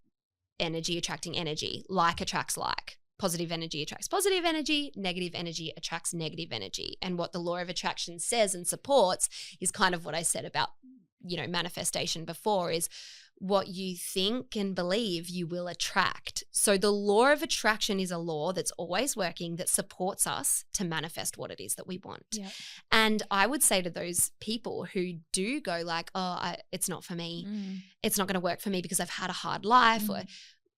energy attracting energy. Like attracts like. Positive energy attracts positive energy, negative energy attracts negative energy. And what the law of attraction says and supports is kind of what I said about, you know, manifestation before is what you think and believe you will attract. So the law of attraction is a law that's always working that supports us to manifest what it is that we want. Yep. And I would say to those people who do go like, oh, it's not for me. It's not going to work for me because I've had a hard life. Or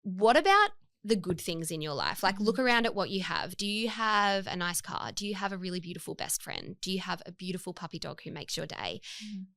what about the good things in your life. Like look around at what you have. Do you have a nice car? Do you have a really beautiful best friend? Do you have a beautiful puppy dog who makes your day?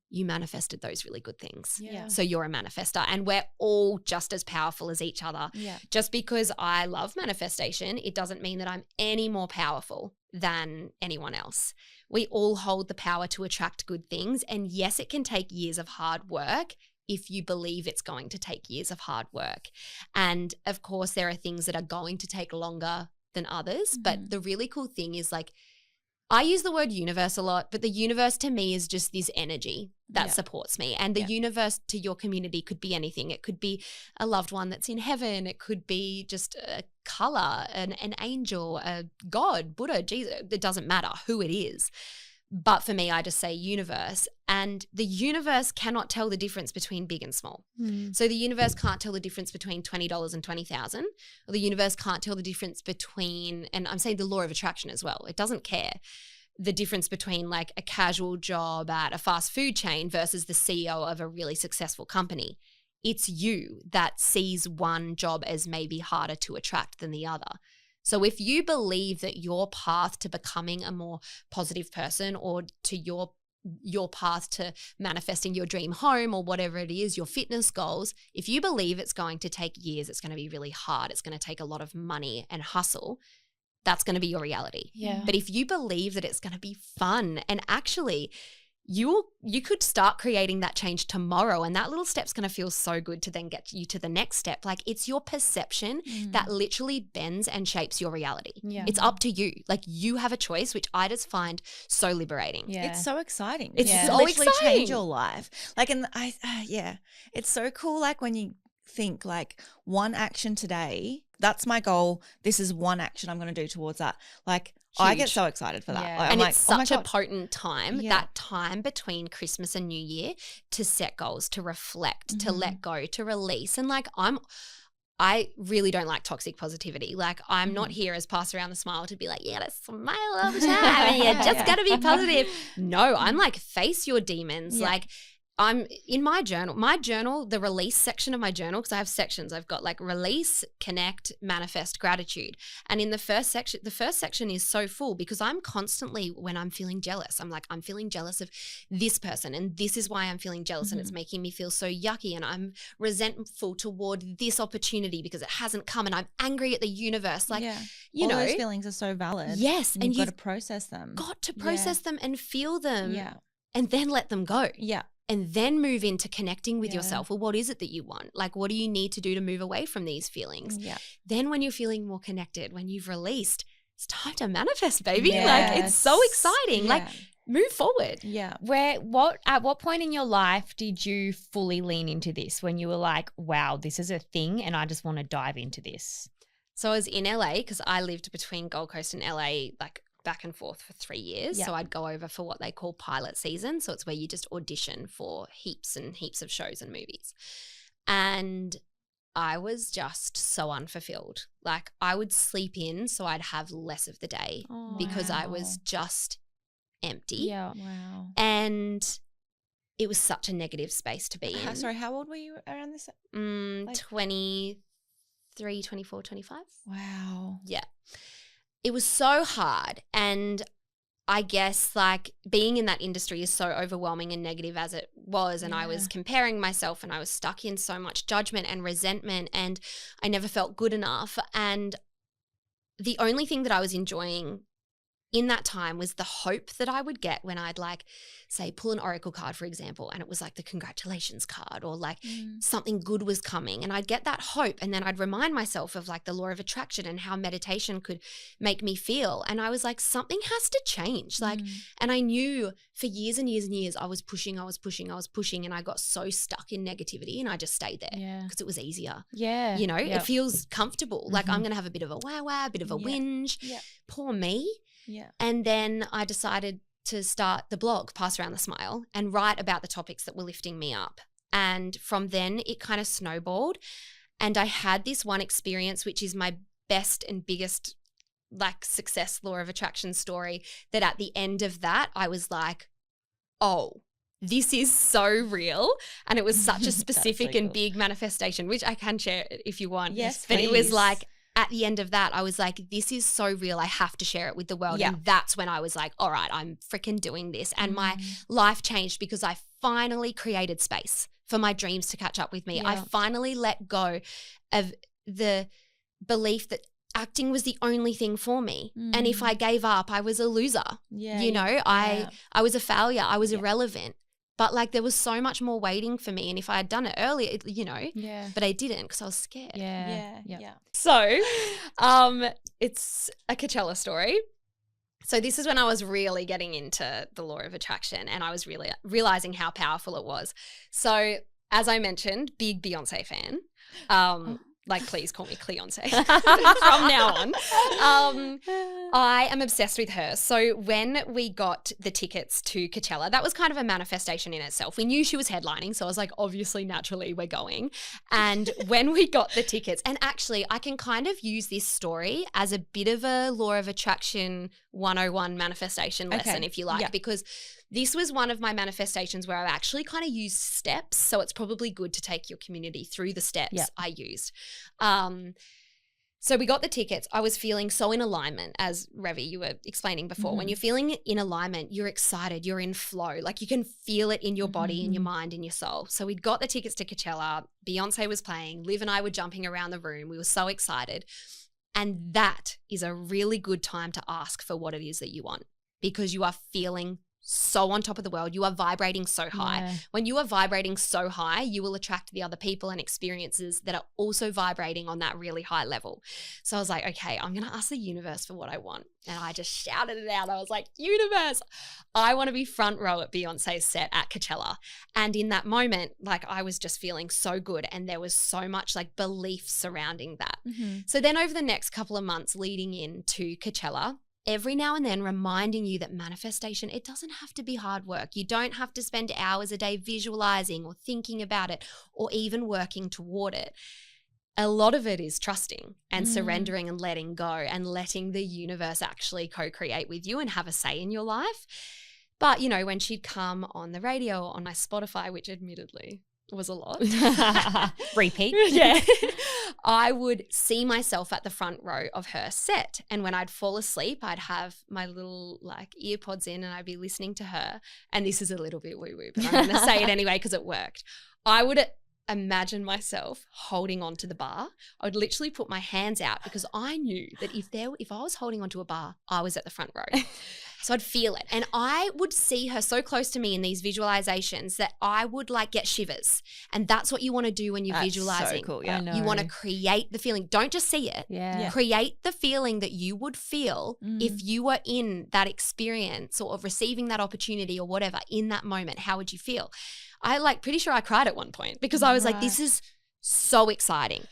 You manifested those really good things. Yeah. So you're a manifestor, and we're all just as powerful as each other. Yeah. Just because I love manifestation, it doesn't mean that I'm any more powerful than anyone else. We all hold the power to attract good things. And yes, it can take years of hard work if you believe it's going to take years of hard work. And of course, there are things that are going to take longer than others. But the really cool thing is, like, I use the word universe a lot, but the universe to me is just this energy that supports me. And the universe to your community could be anything. It could be a loved one that's in heaven. It could be just a color, an angel, a God, Buddha, Jesus. It doesn't matter who it is. But for me, I just say universe. And the universe cannot tell the difference between big and small. So the universe can't tell the difference between $20 and $20,000. Or the universe can't tell the difference between, and I'm saying the law of attraction as well. It doesn't care the difference between like a casual job at a fast food chain versus the CEO of a really successful company. It's you that sees one job as maybe harder to attract than the other. So if you believe that your path to becoming a more positive person, or to your path to manifesting your dream home, or whatever it is, your fitness goals, if you believe it's going to take years, it's going to be really hard, it's going to take a lot of money and hustle, that's going to be your reality. Yeah. But if you believe that it's going to be fun, and actually you could start creating that change tomorrow, and that little step's going to feel so good to then get you to the next step. Like, it's your perception that literally bends and shapes your reality. Yeah. It's up to you. Like, you have a choice, which I just find so liberating. Yeah. It's so exciting. It's to so literally exciting. change your life. Like, and it's so cool. Like, when you think like one action today, that's my goal. This is one action I'm going to do towards that. Like, I get so excited for that. Yeah. Like, And I'm it's like, oh my such a God. potent time, Yeah. that time between Christmas and New Year, to set goals, to reflect, to let go, to release. And like, I really don't like toxic positivity. Like, I'm not here as Pass Around the Smile to be like, you gotta smile all the time and you just gotta be positive. No, I'm like, face your demons. Yeah. Like, I'm in my journal, the release section of my journal, because I have sections. I've got like release, connect, manifest, gratitude. And in the first section is so full, because I'm constantly, when I'm feeling jealous, I'm like, I'm feeling jealous of this person, and this is why I'm feeling jealous, and it's making me feel so yucky, and I'm resentful toward this opportunity because it hasn't come, and I'm angry at the universe. Like, you all know, those feelings are so valid. yes, and you've got to process them. got to process them and feel them, Yeah. and then let them go. Yeah. And then move into connecting with yourself. Well, what is it that you want? Like, what do you need to do to move away from these feelings? Yeah. Then when you're feeling more connected, when you've released, it's time to manifest, baby. Yes. Like, it's so exciting. Like, move forward. Yeah. At what point in your life did you fully lean into this, when you were like, wow, this is a thing and I just want to dive into this? So I was in LA, because I lived between Gold Coast and LA, like back and forth for 3 years. Yeah. So I'd go over for what they call pilot season. So it's where you just audition for heaps and heaps of shows and movies. And I was just so unfulfilled. Like, I would sleep in so I'd have less of the day, because I was just empty. Yeah. Wow. And it was such a negative space to be in. Sorry, how old were you around this? 23, 24, 25. Wow. Yeah. It was so hard. And I guess like being in that industry is so overwhelming and negative as it was. And I was comparing myself, and I was stuck in so much judgment and resentment, and I never felt good enough. And the only thing that I was enjoying in that time was the hope that I would get when I'd like, say, pull an oracle card, for example, and it was like the congratulations card, or like something good was coming, and I'd get that hope, and then I'd remind myself of like the law of attraction and how meditation could make me feel. And I was like, something has to change. Like, and I knew for years and years and years I was pushing, and I got so stuck in negativity, and I just stayed there because it was easier. Yeah. You know, it feels comfortable. Like, I'm going to have a bit of a wow, a bit of a whinge. Yeah. Poor me. Yeah. And then I decided to start the blog, Pass Around the Smile, and write about the topics that were lifting me up. And from then it kind of snowballed. And I had this one experience, which is my best and biggest like success law of attraction story, that at the end of that, I was like, oh, this is so real. And it was such a specific and big manifestation, which I can share if you want. Yes, but it was please. like, at the end of that, I was like, this is so real. I have to share it with the world. And that's when I was like, all right, I'm freaking doing this. And my life changed because I finally created space for my dreams to catch up with me. I finally let go of the belief that acting was the only thing for me. And if I gave up, I was a loser. I was a failure. I was irrelevant. But like there was so much more waiting for me. And if I had done it earlier, but I didn't because I was scared. So It's a Coachella story. So this is when I was really getting into the law of attraction and I was really realizing how powerful it was. So as I mentioned, big Beyonce fan. Like, please call me Cleonce from now on. I am obsessed with her. So when we got the tickets to Coachella, that was kind of a manifestation in itself. We knew she was headlining, so I was like, obviously, naturally, we're going. And when we got the tickets, and actually, I can kind of use this story as a bit of a law of attraction 101 manifestation lesson, if you like, because this was one of my manifestations where I actually kind of used steps. So it's probably good to take your community through the steps I used. So we got the tickets. I was feeling so in alignment, as Revi, you were explaining before. When you're feeling in alignment, you're excited, you're in flow. Like you can feel it in your body, in your mind, in your soul. So we'd got the tickets to Coachella. Beyonce was playing. Liv and I were jumping around the room. We were so excited. And that is a really good time to ask for what it is that you want because you are feeling so on top of the world. You are vibrating so high. Yeah. When you are vibrating so high, you will attract the other people and experiences that are also vibrating on that really high level. So I was like, okay, I'm going to ask the universe for what I want. And I just shouted it out. I was like, universe, I want to be front row at Beyonce's set at Coachella. And in that moment, like I was just feeling so good. And there was so much like belief surrounding that. So then over the next couple of months leading into Coachella, every now and then reminding you that manifestation, it doesn't have to be hard work. You don't have to spend hours a day visualizing or thinking about it or even working toward it. A lot of it is trusting and surrendering and letting go and letting the universe actually co-create with you and have a say in your life. But, you know, when she'd come on the radio or on my Spotify, which admittedly was a lot. Repeat. Yeah. I would see myself at the front row of her set. And when I'd fall asleep, I'd have my little like ear pods in and I'd be listening to her. And this is a little bit woo-woo, but I'm going to say it anyway because it worked. I would imagine myself holding onto the bar. I would literally put my hands out because I knew that if I was holding onto a bar, I was at the front row. So I'd feel it. And I would see her so close to me in these visualizations that I would like get shivers. And that's what you want to do when you're visualizing. So cool, yeah. You want to create the feeling. Don't just see it. Yeah. Create the feeling that you would feel if you were in that experience or receiving that opportunity or whatever in that moment. How would you feel? I like pretty sure I cried at one point because I was like, this is so exciting.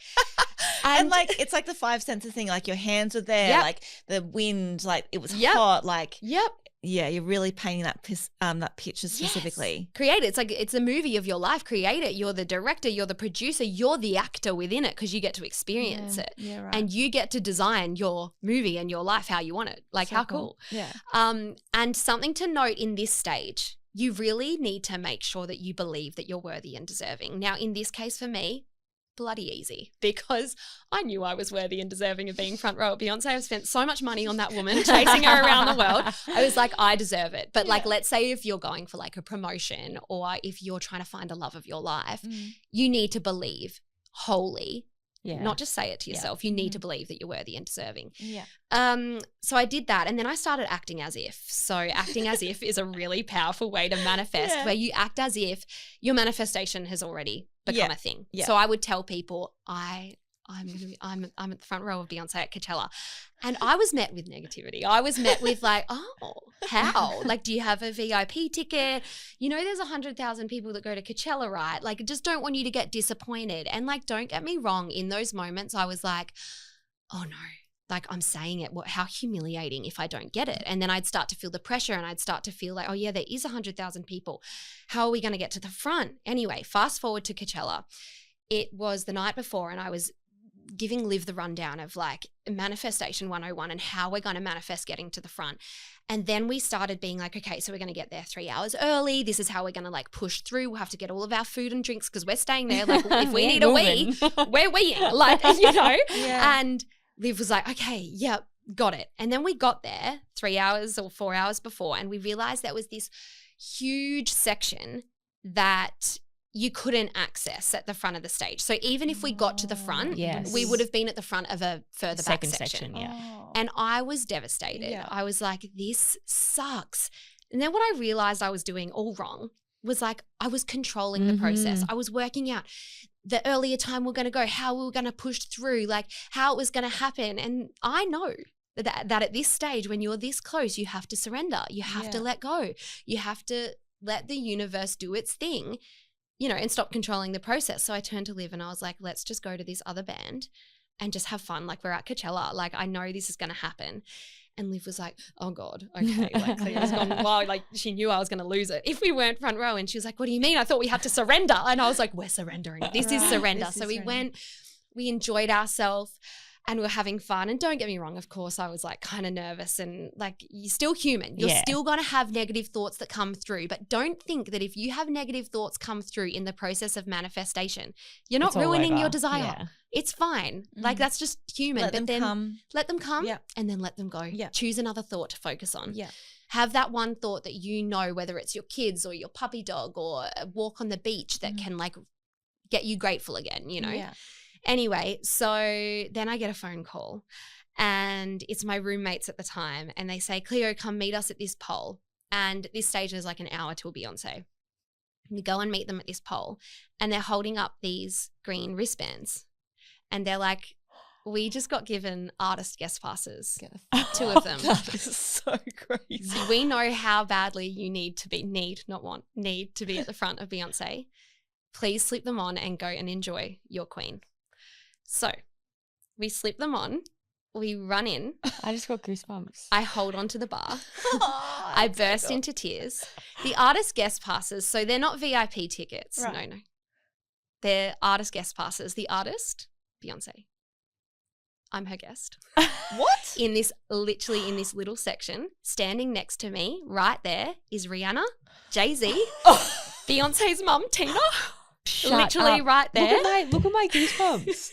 And like, it's like the five senses thing, like your hands were there, like the wind, like it was hot, like, yeah, you're really painting that picture specifically. Yes. Create it. It's like, it's a movie of your life. Create it. You're the director, you're the producer, you're the actor within it because you get to experience it. Yeah, right. And you get to design your movie and your life how you want it. Like so how cool. Yeah. And something to note in this stage, you really need to make sure that you believe that you're worthy and deserving. Now, in this case for me, bloody easy because I knew I was worthy and deserving of being front row at Beyonce. I've spent so much money on that woman, chasing her around the world. I was like, I deserve it. But like, let's say if you're going for like a promotion or if you're trying to find a love of your life, you need to believe wholly. Yeah. Not just say it to yourself. You need to believe that you're worthy and deserving. Yeah. So I did that and then I started acting as if. So acting as if is a really powerful way to manifest where you act as if your manifestation has already become a thing. Yeah. So I would tell people I'm at the front row of Beyonce at Coachella. And I was met with negativity. I was met with like, oh, how? Like, do you have a VIP ticket? You know, there's 100,000 people that go to Coachella, right? Like, I just don't want you to get disappointed. And like, don't get me wrong. In those moments, I was like, oh no, like I'm saying it. How humiliating if I don't get it. And then I'd start to feel the pressure and I'd start to feel like, oh yeah, there is 100,000 people. How are we going to get to the front? Anyway, fast forward to Coachella. It was the night before and I was giving Liv the rundown of like manifestation 101 and how we're going to manifest getting to the front. And then we started being like, okay, so we're going to get there 3 hours early. This is how we're going to like push through. We'll have to get all of our food and drinks because we're staying there. Like if we need a wee, we're weeing, like, you know? Yeah. And Liv was like, okay, yep, got it. And then we got there 3 hours or 4 hours before, and we realized there was this huge section that you couldn't access at the front of the stage. So even if we got to the front, we would have been at the front of a further back section. And I was devastated. Yeah. I was like, this sucks. And then what I realized I was doing all wrong was like I was controlling the process. I was working out the earlier time we're going to go, how we were going to push through, like how it was going to happen. And I know that at this stage, when you're this close, you have to surrender. You have to let go. You have to let the universe do its thing, you know, and stop controlling the process. So I turned to Liv and I was like, let's just go to this other band and just have fun. Like we're at Coachella. Like I know this is going to happen. And Liv was like, oh God, okay. Like Cleo's gone wild. Like she knew I was going to lose it if we weren't front row. And she was like, what do you mean? I thought we had to surrender. And I was like, we're surrendering. This is surrender. So we went, we enjoyed ourselves and we're having fun. And don't get me wrong, of course, I was like kind of nervous and like you're still human. You're still going to have negative thoughts that come through. But don't think that if you have negative thoughts come through in the process of manifestation, you're not ruining your desire. Yeah. It's fine. Like that's just human. Let them come and then let them go. Yeah. Choose another thought to focus on. Yeah. Have that one thought that you know, whether it's your kids or your puppy dog or a walk on the beach that can like get you grateful again, you know? Yeah. Anyway, so then I get a phone call and it's my roommates at the time and they say, Cleo, come meet us at this pole. And at this stage is like an hour till Beyonce. We go and meet them at this pole and they're holding up these green wristbands and they're like, we just got given artist guest passes, 2 of them. That is so crazy. We know how badly you need to be at the front of Beyonce. Please slip them on and go and enjoy your queen. So we slip them on, we run in. I just got goosebumps. I hold on to the bar. I burst into tears. The artist guest passes, so they're not VIP tickets. Right. No. They're artist guest passes. The artist, Beyonce. I'm her guest. What? Literally in this little section, standing next to me, right there, is Rihanna, Jay-Z, Beyonce's mum, Tina. Literally right there. Look at my goosebumps.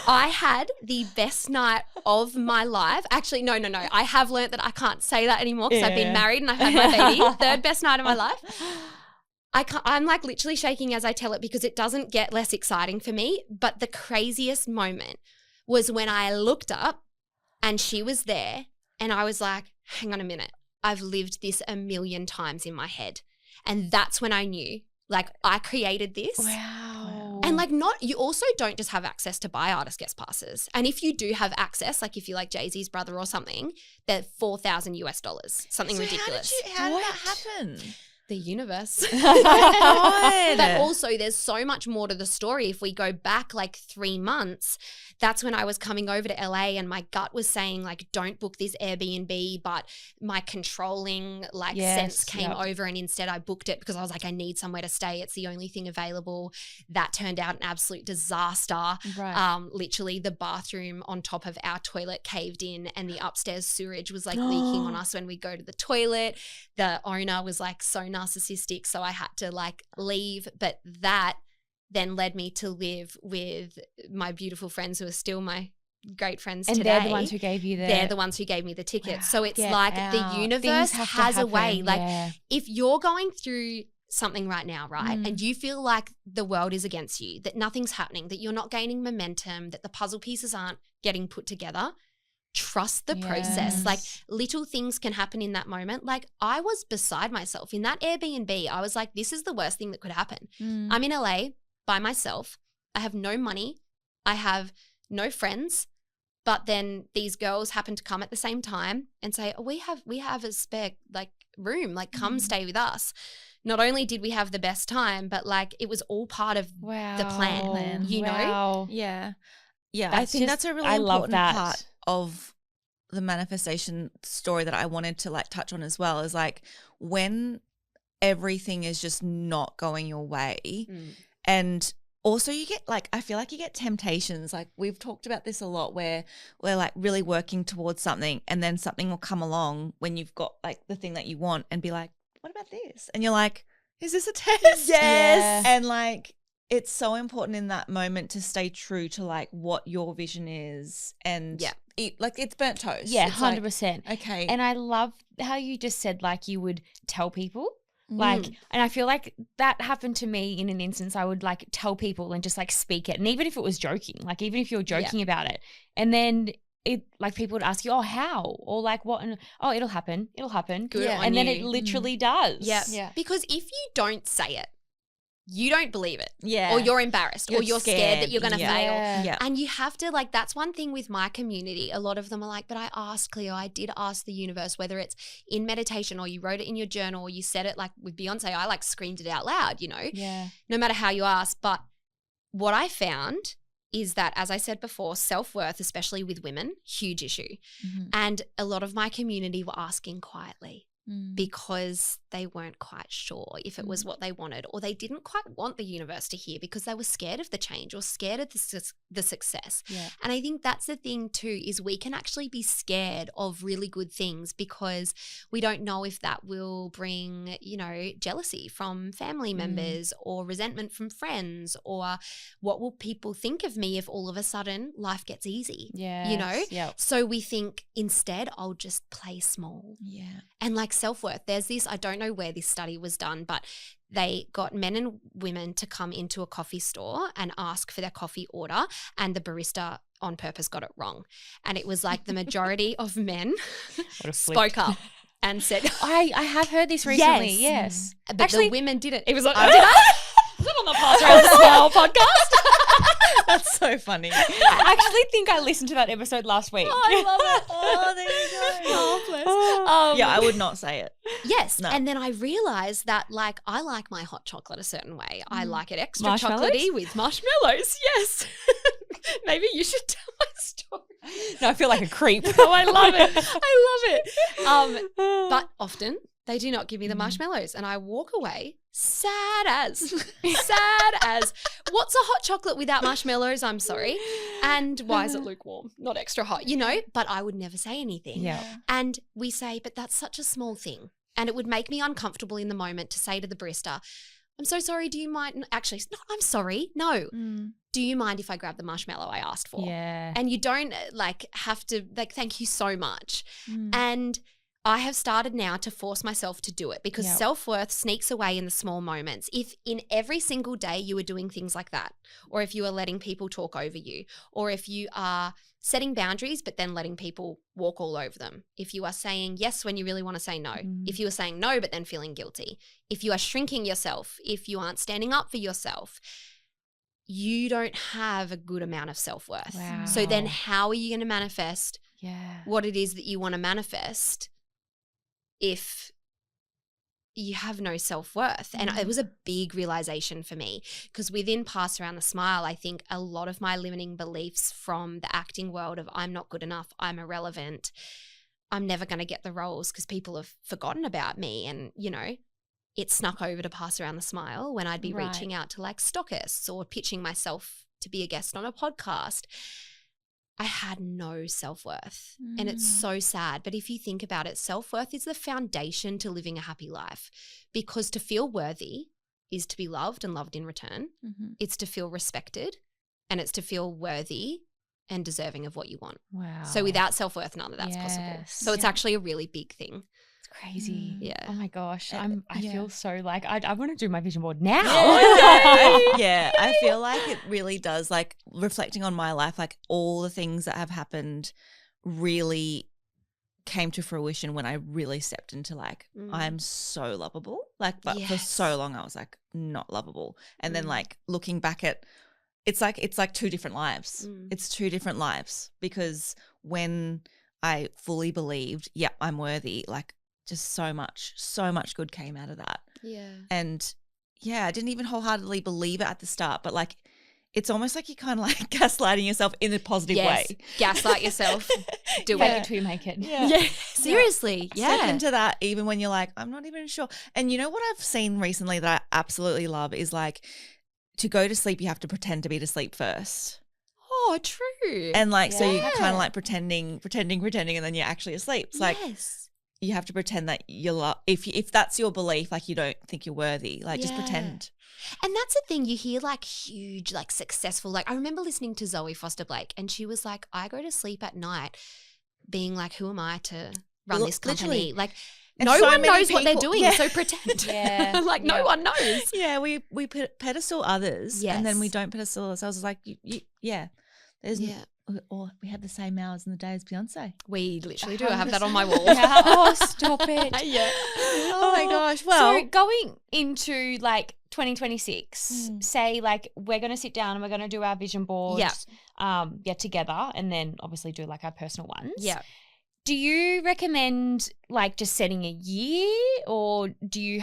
I had the best night of my life. Actually, no. I have learnt that I can't say that anymore because I've been married and I've had my baby. 3rd best night of my life. I'm like literally shaking as I tell it because it doesn't get less exciting for me. But the craziest moment was when I looked up and she was there and I was like, hang on a minute. I've lived this a million times in my head. And that's when I knew. Like I created this. Wow. And like you also don't just have access to buy artist guest passes. And if you do have access, like if you're like Jay-Z's brother or something, they're $4,000, something ridiculous. How did that happen? The universe. God. But also there's so much more to the story. If we go back like 3 months, that's when I was coming over to LA and my gut was saying like, don't book this Airbnb, but my controlling sense came over and instead I booked it because I was like, I need somewhere to stay. It's the only thing available. That turned out an absolute disaster. Right. Literally the bathroom on top of our toilet caved in and the upstairs sewerage was like leaking on us when we go to the toilet. The owner was like so narcissistic, so I had to like leave. But that then led me to live with my beautiful friends who are still my great friends today. And they're the ones who gave you They're the ones who gave me the tickets. So it's like the universe has a way. Like if you're going through something right now, right, and you feel like the world is against you, that nothing's happening, that you're not gaining momentum, that the puzzle pieces aren't getting put together, trust the process. Like little things can happen in that moment. Like I was beside myself in that Airbnb. I was like, this is the worst thing that could happen. I'm in LA by myself. I have no money. I have no friends. But then these girls happen to come at the same time and say, oh, we have a spare like room, like come stay with us. Not only did we have the best time, but like it was all part of the plan, you know? Yeah. Yeah. I think that's a really important part of the manifestation story that I wanted to like touch on as well, is like when everything is just not going your way. And also you get like, I feel like you get temptations. Like we've talked about this a lot where we're like really working towards something and then something will come along when you've got like the thing that you want and be like, what about this? And you're like, is this a test? Yes. And like it's so important in that moment to stay true to like what your vision is and eat, like it's burnt toast. Yeah, it's 100%. Like, okay. And I love how you just said like you would tell people. Like, and I feel like that happened to me in an instance. I would like tell people and just like speak it. And even if it was joking, like even if you're joking about it, and then it like people would ask you, oh, how? Or like what? And oh, it'll happen. It'll happen. Good on and then you. it literally does. Yeah. Because if you don't say it, you don't believe it. Yeah. Or you're embarrassed or you're scared that you're going to fail. Yeah. And you have to like, that's one thing with my community. A lot of them are like, but I asked Cleo, I did ask the universe, whether it's in meditation or you wrote it in your journal or you said it like with Beyonce, I like screamed it out loud, you know, no matter how you ask. But what I found is that, as I said before, self-worth, especially with women, huge issue. And a lot of my community were asking quietly. Because they weren't quite sure if it was what they wanted, or they didn't quite want the universe to hear because they were scared of the change or scared of the success. And I think that's the thing too, is we can actually be scared of really good things because we don't know if that will bring, you know, jealousy from family members or resentment from friends, or what will people think of me if all of a sudden life gets easy, you know? So we think instead I'll just play small. And like self-worth, there's this, I don't know where this study was done, but they got men and women to come into a coffee store and ask for their coffee order, and the barista on purpose got it wrong. And it was like the majority of men spoke up and said, I have heard this recently, yes. But actually, the women didn't. It was like, did I? Is it on the Pass Around the Smile podcast? That's so funny. I actually think I listened to that episode last week. Oh, I love it. Oh, there you go. Oh, bless. Yeah, I would not say it. Yes. No. And then I realized that like I like my hot chocolate a certain way. I like it extra Marshmallows? chocolatey with marshmallows. Yes. Maybe you should tell my story. No, I feel like a creep. Oh, I love it. I love it. But often they do not give me the marshmallows, and I walk away sad as what's a hot chocolate without marshmallows? I'm sorry. And why is it lukewarm, not extra hot, you know? But I would never say anything. And we say, but that's such a small thing. And it would make me uncomfortable in the moment to say to the barista, I'm so sorry, do you mind? Actually, no, I'm sorry. No. Do you mind if I grab the marshmallow I asked for? And you don't like have to like, thank you so much. And I have started now to force myself to do it because self-worth sneaks away in the small moments. If in every single day you are doing things like that, or if you are letting people talk over you, or if you are setting boundaries but then letting people walk all over them, if you are saying yes when you really want to say no, if you are saying no but then feeling guilty, if you are shrinking yourself, if you aren't standing up for yourself, you don't have a good amount of self-worth. So then how are you going to manifest what it is that you want to manifest if you have no self-worth? And it was a big realization for me because within Pass Around the Smile, I think a lot of my limiting beliefs from the acting world of I'm not good enough, I'm irrelevant, I'm never going to get the roles because people have forgotten about me. And, you know, it snuck over to Pass Around the Smile when I'd be reaching out to like stockists or pitching myself to be a guest on a podcast. I had no self-worth and it's so sad. But if you think about it, self-worth is the foundation to living a happy life, because to feel worthy is to be loved and loved in return. It's to feel respected, and it's to feel worthy and deserving of what you want. So without self-worth, none of that's possible. So it's actually a really big thing. Crazy. Yeah. Oh my gosh. I feel so like I want to do my vision board now. I feel like it really does, like reflecting on my life, like all the things that have happened really came to fruition when I really stepped into like I'm so lovable. Like but for so long I was like not lovable. And then like looking back at it's like two different lives. It's two different lives, because when I fully believed, I'm worthy, like just so much good came out of that. And I didn't even wholeheartedly believe it at the start, but like it's almost like you're kind of like gaslighting yourself in a positive way. Gaslight yourself. Do Fake it it till you make it. Seriously. Step into that even when you're like, I'm not even sure. And you know what I've seen recently that I absolutely love is like, to go to sleep, you have to pretend to be to sleep first. Oh, true. And like, so you're kind of like pretending, and then you're actually asleep. It's like, you have to pretend that you're if that's your belief, like you don't think you're worthy, like just pretend. And that's the thing, you hear like huge, like successful, like I remember listening to Zoe Foster Blake and she was like, I go to sleep at night being like, who am I to run this company? Literally. Like And no so one many knows what they're people- doing, yeah. so pretend. Yeah. Like no one knows. Yeah, we pedestal others, and then we Yes. don't pedestal ourselves. Like, there's or we have the same hours in the day as Beyonce. We literally do. I have that on my wall. Yeah. Oh, stop it. Yeah. Oh my gosh. Well, so going into like 2026, say like we're going to sit down and we're going to do our vision boards together, and then obviously do like our personal ones. Yeah. Do you recommend like just setting a year, or do you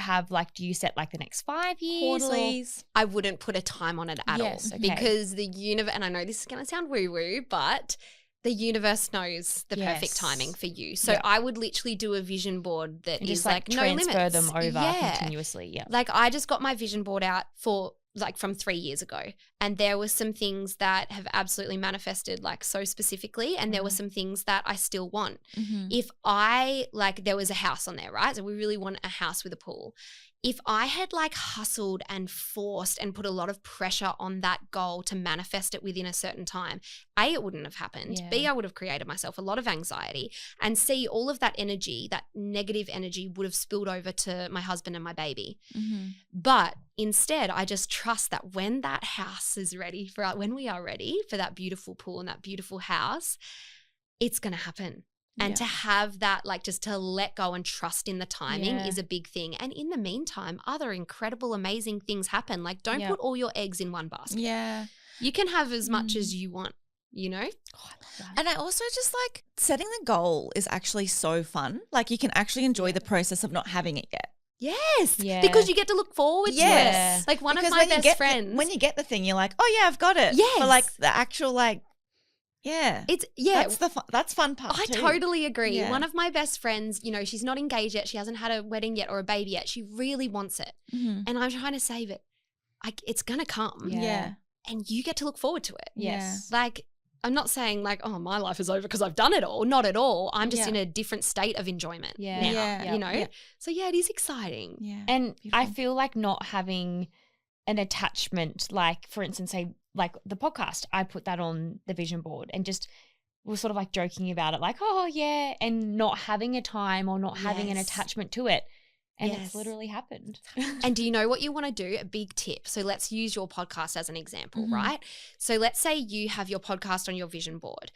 set like the next 5 years? quarterlies. I wouldn't put a time on it at Yes, all okay. because the universe, and I know this is going to sound woo-woo, but the universe knows the perfect Yes. timing for you. So Yeah. I would literally do a vision board that And is just like no transfer limits. them over Yeah. continuously. Yeah. Like I just got my vision board out for like from 3 years ago, and there were some things that have absolutely manifested like so specifically, and there were some things that I still want. If I like, there was a house on there, right? So we really want a house with a pool. If I had like hustled and forced and put a lot of pressure on that goal to manifest it within a certain time, A, it wouldn't have happened. Yeah. B, I would have created myself a lot of anxiety. And C, all of that energy, that negative energy would have spilled over to my husband and my baby. But instead, I just trust that when that house is ready for, when we are ready for that beautiful pool and that beautiful house, it's going to happen. And to have that, like just to let go and trust in the timing is a big thing. And in the meantime, other incredible, amazing things happen. Like don't put all your eggs in one basket. Yeah. You can have as much as you want, you know? Oh, I love that. And I also just like setting the goal is actually so fun. Like you can actually enjoy the process of not having it yet. Yes. Yeah. Because you get to look forward Yes. to it. Like one Because of my when you best get friends. when you get the thing, you're like, oh yeah, I've got it. Yes. But like the actual like, it's that's fun part I too. totally agree. Yeah. One of my best friends, you know, she's not engaged yet. She hasn't had a wedding yet or a baby yet. She really wants it. And I'm trying to save it. It's going to come. Yeah. And you get to look forward to it. Yes. Like, I'm not saying like, oh, my life is over because I've done it all. Not at all. I'm just Yeah. in a different state of enjoyment Yeah. now, Yeah. you know? Yeah. So, yeah, it is exciting. Yeah. And I Beautiful. feel like not having an attachment, like for instance, say like the podcast, I put that on the vision board and just was sort of like joking about it, like, oh yeah, and not having a time or not having an Yes. attachment to it. And Yes. it's literally happened. And do you know what you want to do? A big tip. So let's use your podcast as an example, right? So let's say you have your podcast on your vision board,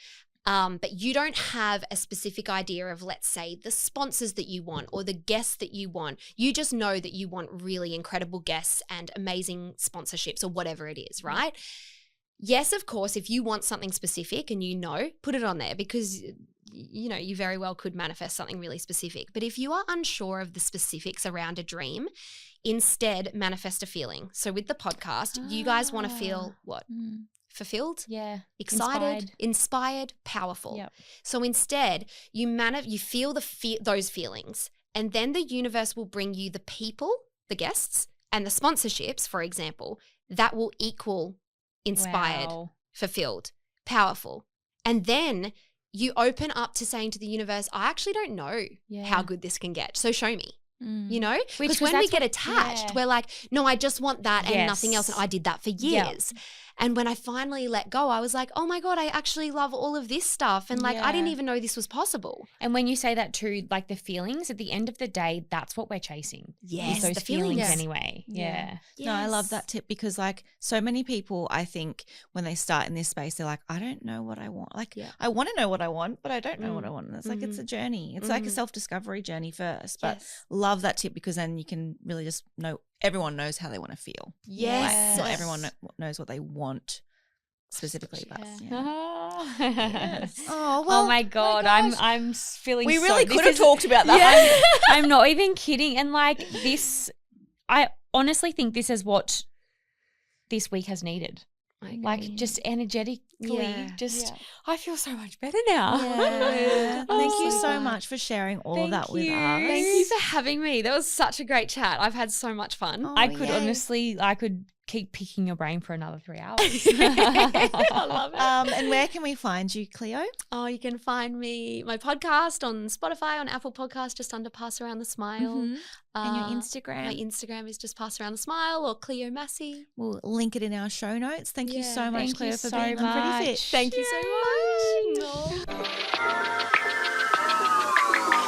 but you don't have a specific idea of, let's say, the sponsors that you want or the guests that you want. You just know that you want really incredible guests and amazing sponsorships or whatever it is, right? Yes, of course, if you want something specific and you know, put it on there because, you know, you very well could manifest something really specific. But if you are unsure of the specifics around a dream, instead manifest a feeling. So with the podcast, you guys want to feel what? Fulfilled? Yeah. Excited, inspired, powerful. Yep. So instead, you feel those feelings, and then the universe will bring you the people, the guests, and the sponsorships, for example, that will equal inspired, Wow. fulfilled, powerful. And then you open up to saying to the universe, I actually don't know how good this can get. So show me. You know, because when we get attached, we're like, no, I just want that and nothing else. And I did that for years. And when I finally let go, I was like, oh my God, I actually love all of this stuff. And like, I didn't even know this was possible. And when you say that too, like the feelings, at the end of the day, that's what we're chasing. Yes, is those the feelings feelings. anyway. Yeah. No, I love that tip because like so many people, I think when they start in this space, they're like, I don't know what I want. Like I want to know what I want, but I don't know what I want. And it's like, it's a journey. It's like a self-discovery journey first, but love that tip because then you can really just know, everyone knows how they want to feel. Yes. Like, not everyone knows what they want specifically, but Oh, well, oh my God, I'm feeling we so, really this could have is- talked about that. I'm not even kidding. And like this, I honestly think this is what this week has needed. Like just energetically, I feel so much better now. Yeah. Thank you so much for sharing all of that with us. Thank you for having me. That was such a great chat. I've had so much fun. Oh, I could yay. honestly, I could keep picking your brain for another 3 hours. I love it. And where can we find you, Cleo? Oh, you can find my podcast on Spotify, on Apple Podcasts, just under Pass Around the Smile. And your Instagram? My Instagram is just Pass Around the Smile or Cleo Massey. We'll link it in our show notes. Thank you so much, Thank Cleo, you for so being on Pretty Fit. Thank you so much.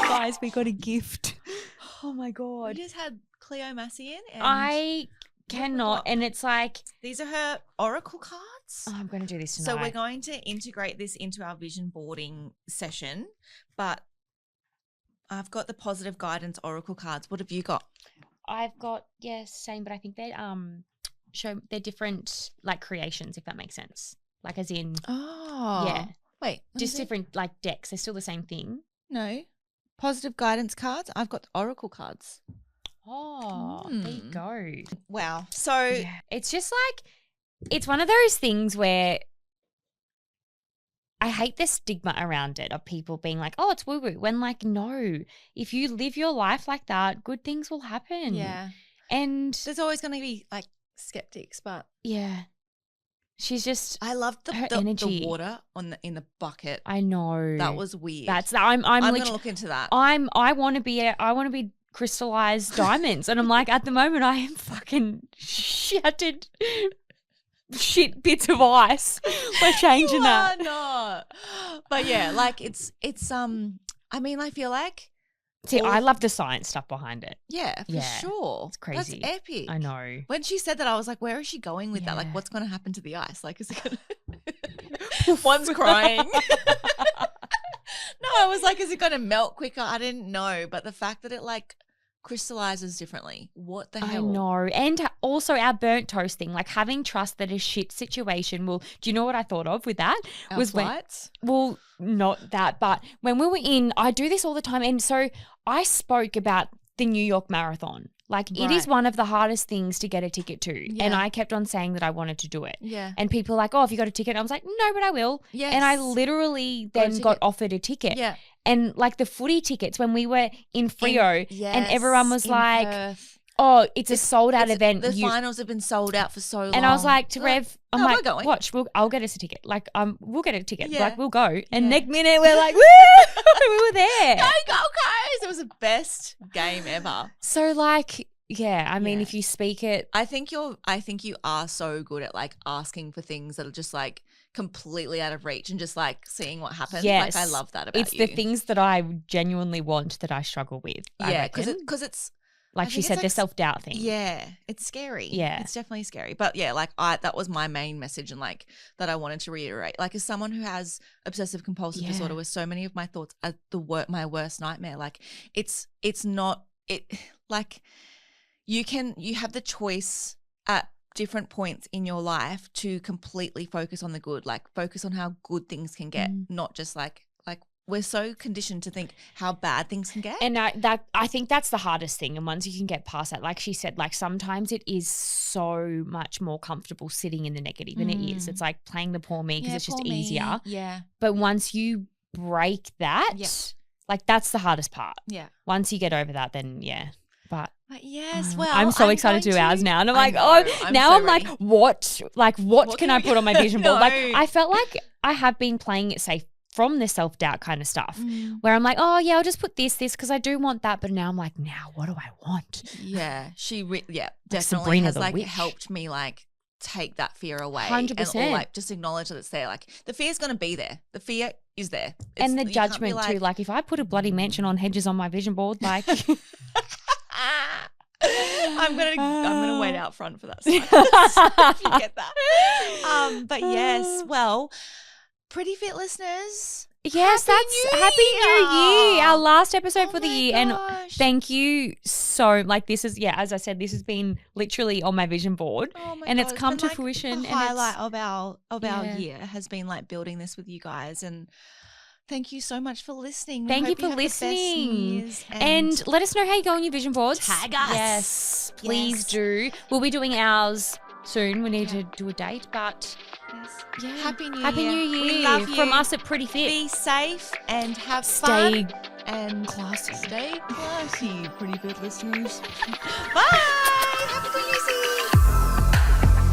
Guys, we got a gift. Oh my We God. just had Cleo Massey in. And I cannot. And it's like, these are her oracle cards. I'm going to do this tonight. So we're going to integrate this into our vision boarding session, but I've got the positive guidance oracle cards. What have you got? I've got, same, but I think they're different like creations, if that makes sense. Like as in, Oh. Wait. just different like decks. They're still the same thing. No. Positive guidance cards. I've got oracle cards. Oh, there you go. Wow. So Yeah. It's just like, it's one of those things where I hate the stigma around it of people being like, oh, it's woo-woo. When like, no, if you live your life like that, good things will happen. yeah, And there's always going to be like skeptics, but yeah, she's just, I loved her the energy. water in the bucket. I know. That was weird. I'm going to look into that. I want to be crystallized diamonds. And I'm like, at the moment I am fucking shattered shit bits of ice. We're changing that. not. But yeah, like it's I mean, I feel like See, I love the science stuff behind it. yeah, for Yeah, sure. it's crazy. That's epic. I know. When she said that, I was like, where is she going with that? Like, Yeah. what's going to happen to the ice? Like, is it going to... One's crying. No, I was like, is it going to melt quicker? I didn't know. But the fact that it, like, crystallizes differently. What the I hell? know. And also our burnt toast thing, like having trust that a shit situation will, do you know what I thought of with that? Our was flights? Well, not that, but when we were I do this all the time. And so I spoke about the New York Marathon. Like it is Right. one of the hardest things to get a ticket to. And Yeah. I kept on saying that I wanted to do it. Yeah. And people were like, oh, have you got a ticket? And I was like, no, but I will. Yes. And I literally Got a then got ticket. offered a ticket. Yeah. And like the footy tickets when we were in Frio and everyone was in like, Perth. oh, it's a sold out It's- event. The You- finals have been sold out for so long. and I was like to Rev, I'm no, we're like, going. watch, I'll get us a ticket. Like, we'll get a ticket. Yeah. Like, we'll go. And Yeah. next minute, we're like, woo! We were there. Go, guys. It was the best game ever. So, like, yeah, I mean, Yeah. if you speak it, I think you are so good at like asking for things that are just like completely out of reach and just like seeing what happens. yes. Like I love that about it's you. the things that I genuinely want that I struggle with. I Yeah, reckon. because it's like I she think it's said, like the self-doubt thing. yeah, it's scary. Yeah. It's definitely scary. But yeah, like that was my main message and like that I wanted to reiterate. Like as someone who has obsessive compulsive Yeah. disorder, where so many of my thoughts are my worst nightmare. Like it's not it like you have the choice at different points in your life to completely focus on the good, like focus on how good things can get, not just like we're so conditioned to think how bad things can get. And I think that's the hardest thing. And once you can get past that, like she said, like sometimes it is so much more comfortable sitting in the negative, and it is. It's like playing the poor me because it's just easier. Yeah. But once you break that, Yeah. like that's the hardest part. Yeah. Once you get over that, then yeah. But Yes, well, I'm so excited to do going ours now, and I'm I like, know, oh, I'm now so I'm like, ready. what can I put on my vision board? Like No. I felt like I have been playing it safe from the self-doubt kind of stuff, Mm. where I'm like, oh yeah, I'll just put this because I do want that. But now I'm like, now what do I want? Yeah, definitely Sabrina has the like witch. helped me like take that fear away. 100%. And, or like just acknowledge that it's there. Like the fear's going to be there. The fear is there. And the you can't be judgment too. Like if I put a bloody mention on Hedges on my vision board, like I'm gonna wait out front for that sign. If you get that. But yes, well, Pretty Fit listeners. yes, Happy that's New Happy New Year, our last episode Oh for the my year. And gosh. thank you so, like this is, as I said, this has been literally on my vision board. Oh my and God, it's come been, to like, fruition. The and it's- highlight of our Yeah. year has been like building this with you guys, and thank you so much for listening. We Thank you hope for have the best New listening. Year's, And let us know how you go on your vision boards. Tag us. Yes, please Yes. do. We'll be doing ours soon. We need to do a date, but yes. yeah. Happy New Happy Year. New Year We love you. from us at Pretty Fit. Be safe and have Stay fun and classy. Stay classy, Pretty Fit listeners. Bye. Happy New Year's Eve.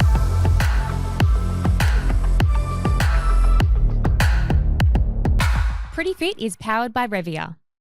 Pretty Fit is powered by Revia.